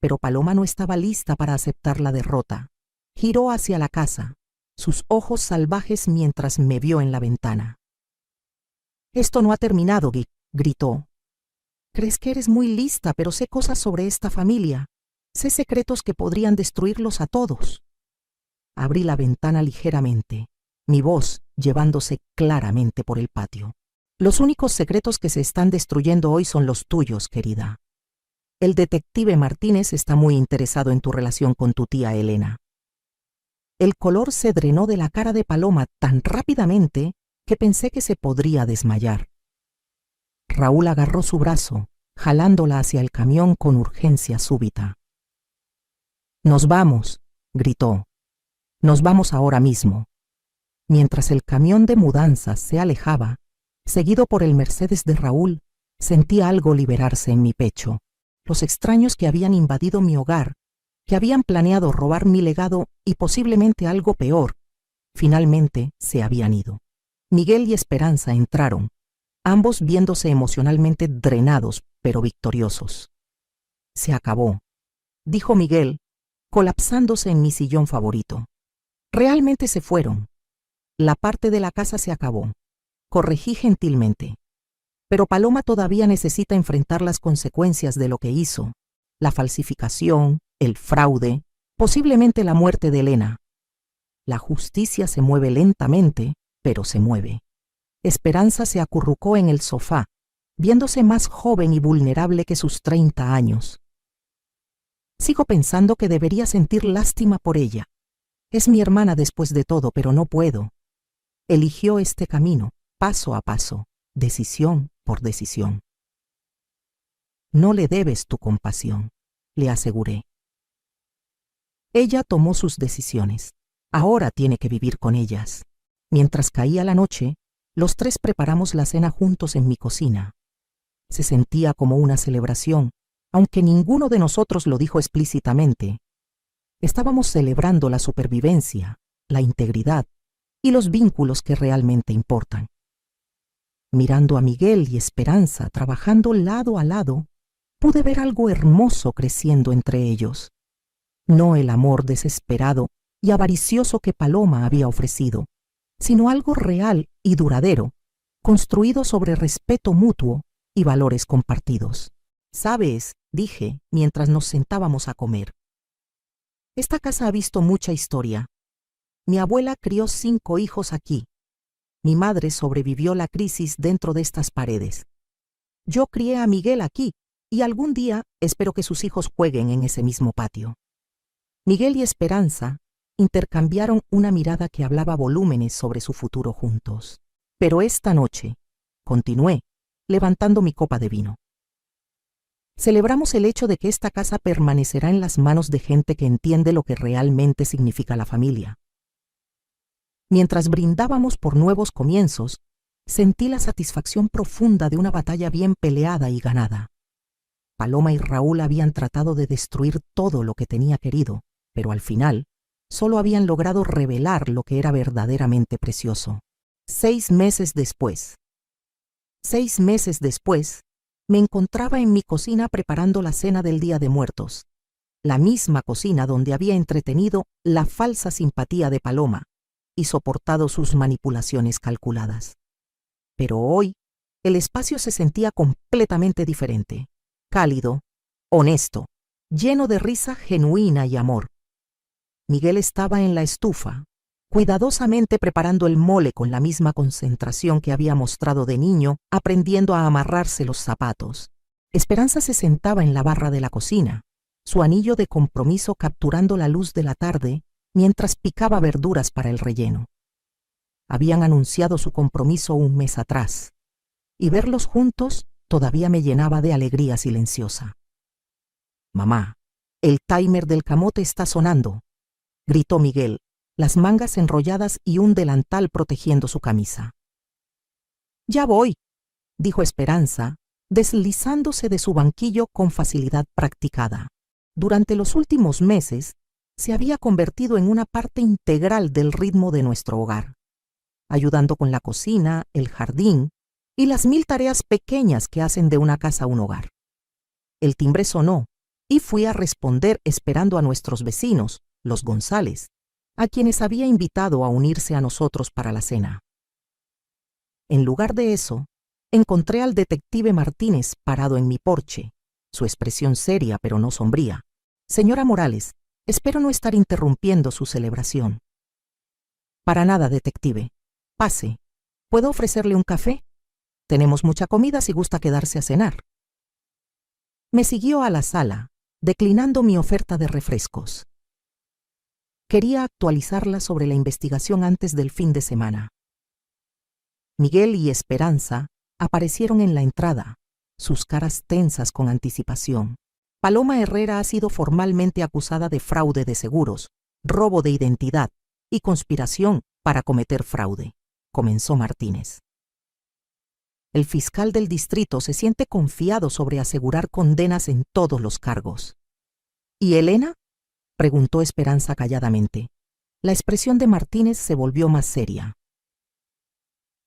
[SPEAKER 1] Pero Paloma no estaba lista para aceptar la derrota. Giró hacia la casa, sus ojos salvajes mientras me vio en la ventana. «Esto no ha terminado», gritó. «Crees que eres muy lista, pero sé cosas sobre esta familia. Sé secretos que podrían destruirlos a todos». Abrí la ventana ligeramente, mi voz llevándose claramente por el patio. «Los únicos secretos que se están destruyendo hoy son los tuyos, querida. El detective Martínez está muy interesado en tu relación con tu tía Elena». El color se drenó de la cara de Paloma tan rápidamente que pensé que se podría desmayar. Raúl agarró su brazo, jalándola hacia el camión con urgencia súbita. «Nos vamos», gritó. «Nos vamos ahora mismo». Mientras el camión de mudanzas se alejaba, seguido por el Mercedes de Raúl, sentí algo liberarse en mi pecho. Los extraños que habían invadido mi hogar, que habían planeado robar mi legado y posiblemente algo peor, finalmente se habían ido. Miguel y Esperanza entraron, ambos viéndose emocionalmente drenados, pero victoriosos. «Se acabó», dijo Miguel, colapsándose en mi sillón favorito. «Realmente se fueron. La parte de la casa se acabó», corregí gentilmente. «Pero Paloma todavía necesita enfrentar las consecuencias de lo que hizo, la falsificación, el fraude, posiblemente la muerte de Elena. La justicia se mueve lentamente, pero se mueve». Esperanza se acurrucó en el sofá, viéndose más joven y vulnerable que sus 30 años. «Sigo pensando que debería sentir lástima por ella. Es mi hermana después de todo, pero no puedo. Eligió este camino, paso a paso, decisión por decisión». «No le debes tu compasión», le aseguré. Ella tomó sus decisiones. Ahora tiene que vivir con ellas. Mientras caía la noche, los tres preparamos la cena juntos en mi cocina. Se sentía como una celebración, aunque ninguno de nosotros lo dijo explícitamente. Estábamos celebrando la supervivencia, la integridad y los vínculos que realmente importan. Mirando a Miguel y Esperanza trabajando lado a lado, pude ver algo hermoso creciendo entre ellos. No el amor desesperado y avaricioso que Paloma había ofrecido, sino algo real y duradero, construido sobre respeto mutuo y valores compartidos. «Sabes», dije mientras nos sentábamos a comer, «esta casa ha visto mucha historia. Mi abuela crió 5 hijos aquí. Mi madre sobrevivió la crisis dentro de estas paredes. Yo crié a Miguel aquí y algún día espero que sus hijos jueguen en ese mismo patio». Miguel y Esperanza intercambiaron una mirada que hablaba volúmenes sobre su futuro juntos. «Pero esta noche», continué, levantando mi copa de vino, «celebramos el hecho de que esta casa permanecerá en las manos de gente que entiende lo que realmente significa la familia». Mientras brindábamos por nuevos comienzos, sentí la satisfacción profunda de una batalla bien peleada y ganada. Paloma y Raúl habían tratado de destruir todo lo que tenía querido, pero al final solo habían logrado revelar lo que era verdaderamente precioso. 6 meses después. 6 meses después, me encontraba en mi cocina preparando la cena del Día de Muertos, la misma cocina donde había entretenido la falsa simpatía de Paloma y soportado sus manipulaciones calculadas. Pero hoy, el espacio se sentía completamente diferente, cálido, honesto, lleno de risa genuina y amor. Miguel estaba en la estufa, cuidadosamente preparando el mole con la misma concentración que había mostrado de niño, aprendiendo a amarrarse los zapatos. Esperanza se sentaba en la barra de la cocina, su anillo de compromiso capturando la luz de la tarde mientras picaba verduras para el relleno. Habían anunciado su compromiso un mes atrás, y verlos juntos todavía me llenaba de alegría silenciosa. «Mamá, el timer del camote está sonando», gritó Miguel, las mangas enrolladas y un delantal protegiendo su camisa. «Ya voy», dijo Esperanza, deslizándose de su banquillo con facilidad practicada. Durante los últimos meses, se había convertido en una parte integral del ritmo de nuestro hogar, ayudando con la cocina, el jardín y las 1000 tareas pequeñas que hacen de una casa un hogar. El timbre sonó y fui a responder esperando a nuestros vecinos, los González, a quienes había invitado a unirse a nosotros para la cena. En lugar de eso, encontré al detective Martínez parado en mi porche, su expresión seria pero no sombría. «Señora Morales, espero no estar interrumpiendo su celebración». «Para nada, detective. Pase. ¿Puedo ofrecerle un café? Tenemos mucha comida si gusta quedarse a cenar». Me siguió a la sala, declinando mi oferta de refrescos. Quería actualizarla sobre la investigación antes del fin de semana. Miguel y Esperanza aparecieron en la entrada, sus caras tensas con anticipación. Paloma Herrera ha sido formalmente acusada de fraude de seguros, robo de identidad y conspiración para cometer fraude, comenzó Martínez. El fiscal del distrito se siente confiado sobre asegurar condenas en todos los cargos. ¿Y Elena?, preguntó Esperanza calladamente. La expresión de Martínez se volvió más seria.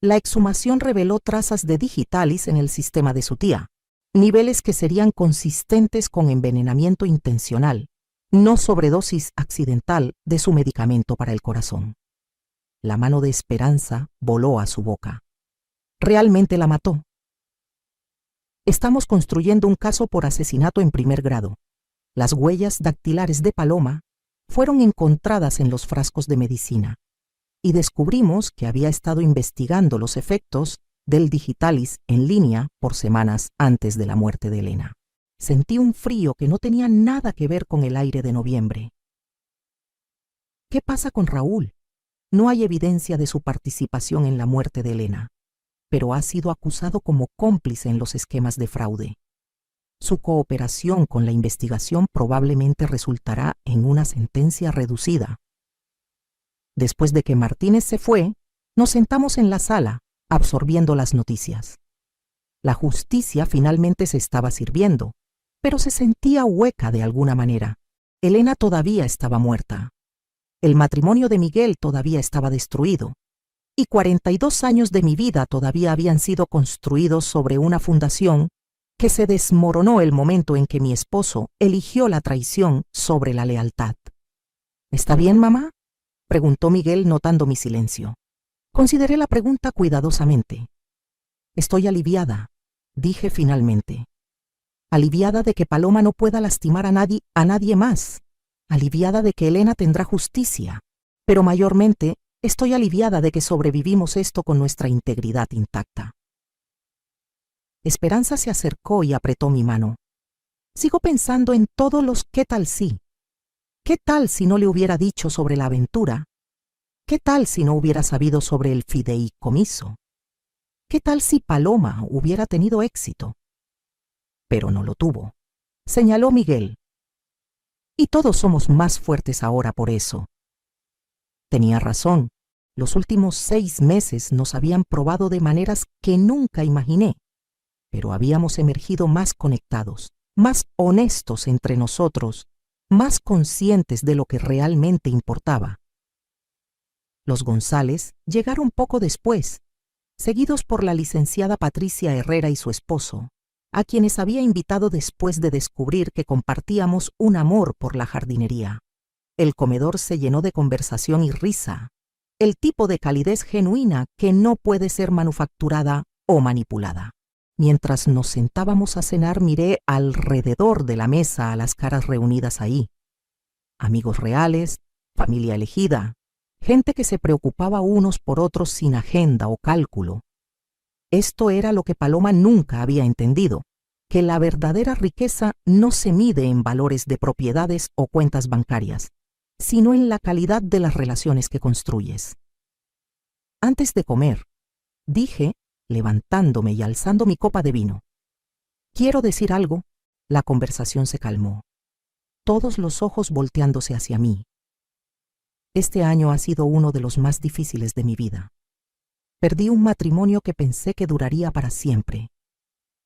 [SPEAKER 1] La exhumación reveló trazas de digitalis en el sistema de su tía, niveles que serían consistentes con envenenamiento intencional, no sobredosis accidental de su medicamento para el corazón. La mano de Esperanza voló a su boca. Realmente la mató. Estamos construyendo un caso por asesinato en primer grado. Las huellas dactilares de Paloma fueron encontradas en los frascos de medicina y descubrimos que había estado investigando los efectos del digitalis en línea por semanas antes de la muerte de Elena. Sentí un frío que no tenía nada que ver con el aire de noviembre. ¿Qué pasa con Raúl? No hay evidencia de su participación en la muerte de Elena, pero ha sido acusado como cómplice en los esquemas de fraude. Su cooperación con la investigación probablemente resultará en una sentencia reducida. Después de que Martínez se fue, nos sentamos en la sala, absorbiendo las noticias. La justicia finalmente se estaba sirviendo, pero se sentía hueca de alguna manera. Elena todavía estaba muerta. El matrimonio de Miguel todavía estaba destruido. Y 42 años de mi vida todavía habían sido construidos sobre una fundación que se desmoronó el momento en que mi esposo eligió la traición sobre la lealtad. ¿Está bien, mamá?, preguntó Miguel notando mi silencio. Consideré la pregunta cuidadosamente. Estoy aliviada, dije finalmente. Aliviada de que Paloma no pueda lastimar a nadie más. Aliviada de que Elena tendrá justicia. Pero mayormente estoy aliviada de que sobrevivimos esto con nuestra integridad intacta. Esperanza se acercó y apretó mi mano. Sigo pensando en todos los qué tal si. ¿Qué tal si no le hubiera dicho sobre la aventura? ¿Qué tal si no hubiera sabido sobre el fideicomiso? ¿Qué tal si Paloma hubiera tenido éxito? Pero no lo tuvo, señaló Miguel. Y todos somos más fuertes ahora por eso. Tenía razón. Los últimos 6 meses nos habían probado de maneras que nunca imaginé. Pero habíamos emergido más conectados, más honestos entre nosotros, más conscientes de lo que realmente importaba. Los González llegaron poco después, seguidos por la licenciada Patricia Herrera y su esposo, a quienes había invitado después de descubrir que compartíamos un amor por la jardinería. El comedor se llenó de conversación y risa, el tipo de calidez genuina que no puede ser manufacturada o manipulada. Mientras nos sentábamos a cenar, miré alrededor de la mesa a las caras reunidas ahí. Amigos reales, familia elegida, gente que se preocupaba unos por otros sin agenda o cálculo. Esto era lo que Paloma nunca había entendido, que la verdadera riqueza no se mide en valores de propiedades o cuentas bancarias, sino en la calidad de las relaciones que construyes. Antes de comer, dije, levantándome y alzando mi copa de vino: «Quiero decir algo». La conversación se calmó, todos los ojos volteándose hacia mí. Este año ha sido uno de los más difíciles de mi vida. Perdí un matrimonio que pensé que duraría para siempre.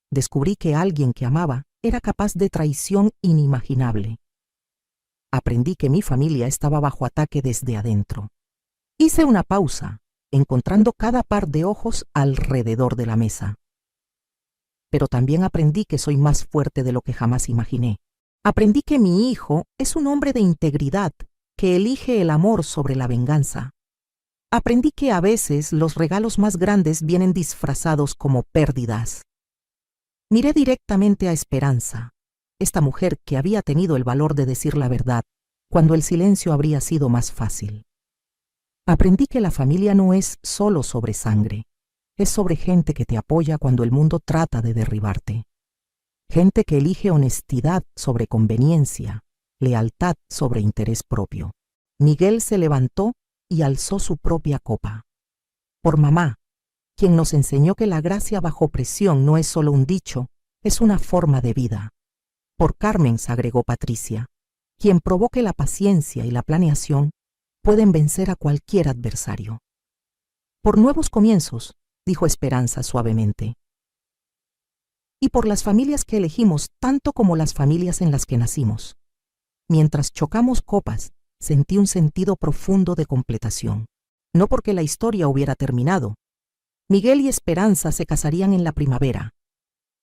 [SPEAKER 1] Descubrí que alguien que amaba era capaz de traición inimaginable. Aprendí que mi familia estaba bajo ataque desde adentro. Hice una pausa, encontrando cada par de ojos alrededor de la mesa. Pero también aprendí que soy más fuerte de lo que jamás imaginé. Aprendí que mi hijo es un hombre de integridad que elige el amor sobre la venganza. Aprendí que a veces los regalos más grandes vienen disfrazados como pérdidas. Miré directamente a Esperanza, esta mujer que había tenido el valor de decir la verdad cuando el silencio habría sido más fácil. Aprendí que la familia no es solo sobre sangre, es sobre gente que te apoya cuando el mundo trata de derribarte. Gente que elige honestidad sobre conveniencia, lealtad sobre interés propio. Miguel se levantó y alzó su propia copa. Por mamá, quien nos enseñó que la gracia bajo presión no es solo un dicho, es una forma de vida. Por Carmen, se agregó Patricia, quien probó que la paciencia y la planeación pueden vencer a cualquier adversario. Por nuevos comienzos, dijo Esperanza suavemente. Y por las familias que elegimos tanto como las familias en las que nacimos. Mientras chocamos copas, sentí un sentido profundo de completación. No porque la historia hubiera terminado. Miguel y Esperanza se casarían en la primavera.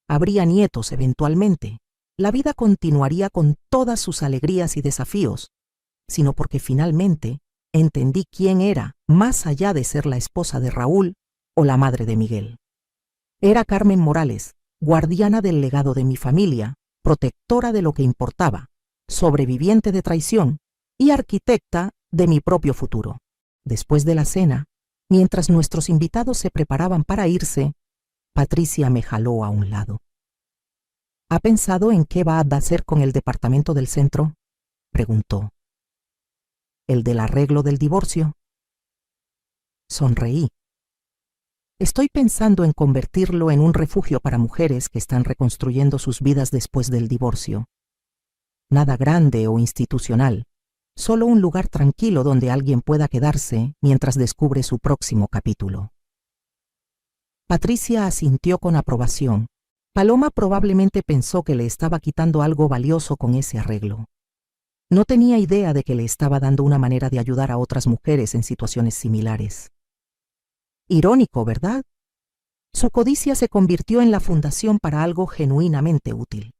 [SPEAKER 1] Habría nietos eventualmente. La vida continuaría con todas sus alegrías y desafíos, sino porque finalmente entendí quién era, más allá de ser la esposa de Raúl o la madre de Miguel. Era Carmen Morales, guardiana del legado de mi familia, protectora de lo que importaba, sobreviviente de traición y arquitecta de mi propio futuro. Después de la cena, mientras nuestros invitados se preparaban para irse, Patricia me jaló a un lado. ¿Ha pensado en qué va a hacer con el departamento del centro?, preguntó. ¿El del arreglo del divorcio? Sonreí. Estoy pensando en convertirlo en un refugio para mujeres que están reconstruyendo sus vidas después del divorcio. Nada grande o institucional, solo un lugar tranquilo donde alguien pueda quedarse mientras descubre su próximo capítulo. Patricia asintió con aprobación. Paloma probablemente pensó que le estaba quitando algo valioso con ese arreglo. No tenía idea de que le estaba dando una manera de ayudar a otras mujeres en situaciones similares. Irónico, ¿verdad? Su codicia se convirtió en la fundación para algo genuinamente útil.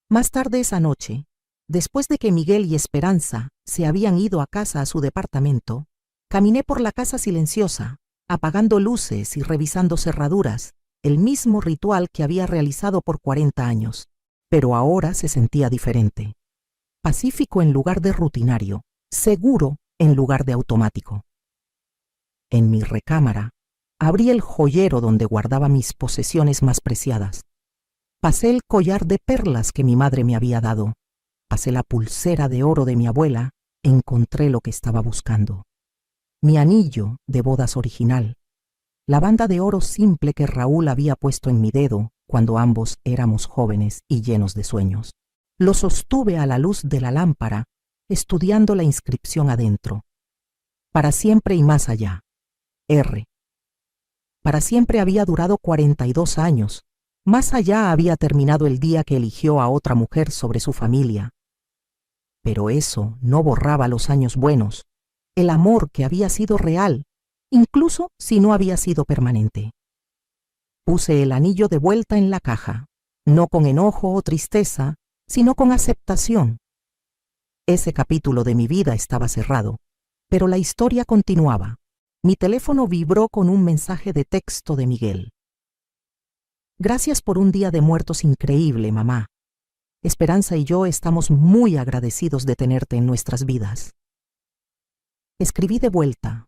[SPEAKER 1] Más tarde esa noche, después de que Miguel y Esperanza se habían ido a casa a su departamento, caminé por la casa silenciosa, apagando luces y revisando cerraduras, el mismo ritual que había realizado por 40 años, pero ahora se sentía diferente. Pacífico en lugar de rutinario, seguro en lugar de automático. En mi recámara, abrí el joyero donde guardaba mis posesiones más preciadas. Pasé el collar de perlas que mi madre me había dado. Pasé la pulsera de oro de mi abuela. Encontré lo que estaba buscando. Mi anillo de bodas original. La banda de oro simple que Raúl había puesto en mi dedo cuando ambos éramos jóvenes y llenos de sueños. Lo sostuve a la luz de la lámpara, estudiando la inscripción adentro. Para siempre y más allá. R. Para siempre había durado 42 años. Más allá había terminado el día que eligió a otra mujer sobre su familia. Pero eso no borraba los años buenos, el amor que había sido real, incluso si no había sido permanente. Puse el anillo de vuelta en la caja, no con enojo o tristeza, sino con aceptación. Ese capítulo de mi vida estaba cerrado, pero la historia continuaba. Mi teléfono vibró con un mensaje de texto de Miguel. Gracias por un día de muertos increíble, mamá. Esperanza y yo estamos muy agradecidos de tenerte en nuestras vidas. Escribí de vuelta.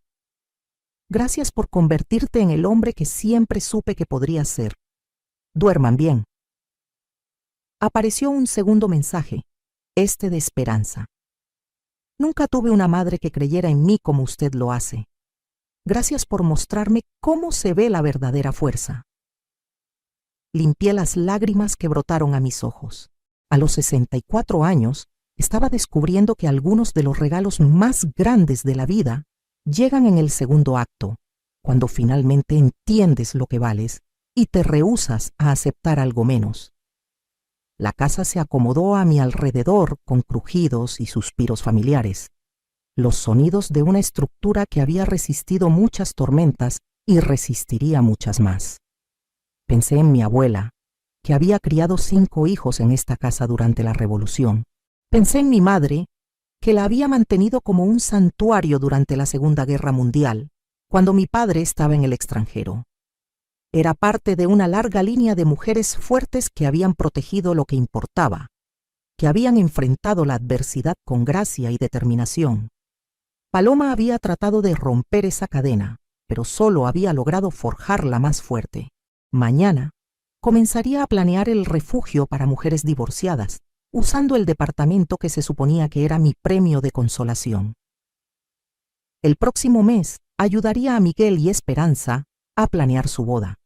[SPEAKER 1] Gracias por convertirte en el hombre que siempre supe que podrías ser. Duerman bien. Apareció un segundo mensaje, este de Esperanza. Nunca tuve una madre que creyera en mí como usted lo hace. Gracias por mostrarme cómo se ve la verdadera fuerza. Limpié las lágrimas que brotaron a mis ojos. A los 64 años, estaba descubriendo que algunos de los regalos más grandes de la vida llegan en el segundo acto, cuando finalmente entiendes lo que vales y te rehusas a aceptar algo menos. La casa se acomodó a mi alrededor con crujidos y suspiros familiares, los sonidos de una estructura que había resistido muchas tormentas y resistiría muchas más. Pensé en mi abuela, que había criado 5 hijos en esta casa durante la Revolución. Pensé en mi madre, que la había mantenido como un santuario durante la Segunda Guerra Mundial, cuando mi padre estaba en el extranjero. Era parte de una larga línea de mujeres fuertes que habían protegido lo que importaba, que habían enfrentado la adversidad con gracia y determinación. Paloma había tratado de romper esa cadena, pero solo había logrado forjarla más fuerte. Mañana comenzaría a planear el refugio para mujeres divorciadas, usando el departamento que se suponía que era mi premio de consolación. El próximo mes ayudaría a Miguel y Esperanza a planear su boda,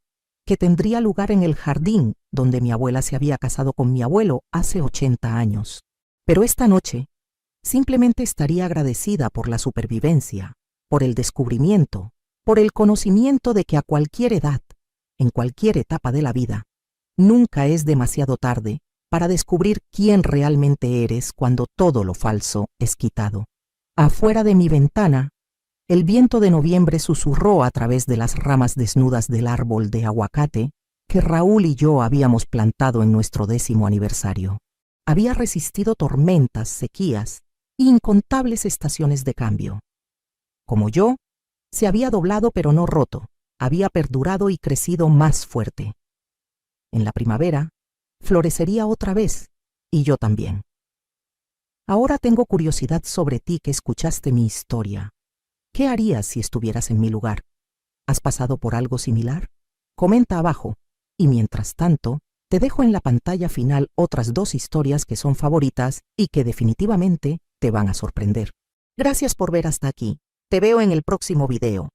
[SPEAKER 1] que tendría lugar en el jardín donde mi abuela se había casado con mi abuelo hace 80 años. Pero esta noche simplemente estaría agradecida por la supervivencia, por el descubrimiento, por el conocimiento de que a cualquier edad, en cualquier etapa de la vida, nunca es demasiado tarde para descubrir quién realmente eres cuando todo lo falso es quitado. Afuera de mi ventana, el viento de noviembre susurró a través de las ramas desnudas del árbol de aguacate que Raúl y yo habíamos plantado en nuestro 10º aniversario. Había resistido tormentas, sequías e incontables estaciones de cambio. Como yo, se había doblado pero no roto, había perdurado y crecido más fuerte. En la primavera, florecería otra vez, y yo también. Ahora tengo curiosidad sobre ti que escuchaste mi historia. ¿Qué harías si estuvieras en mi lugar? ¿Has pasado por algo similar? Comenta abajo, y mientras tanto, te dejo en la pantalla final otras 2 historias que son favoritas y que definitivamente te van a sorprender. Gracias por ver hasta aquí. Te veo en el próximo video.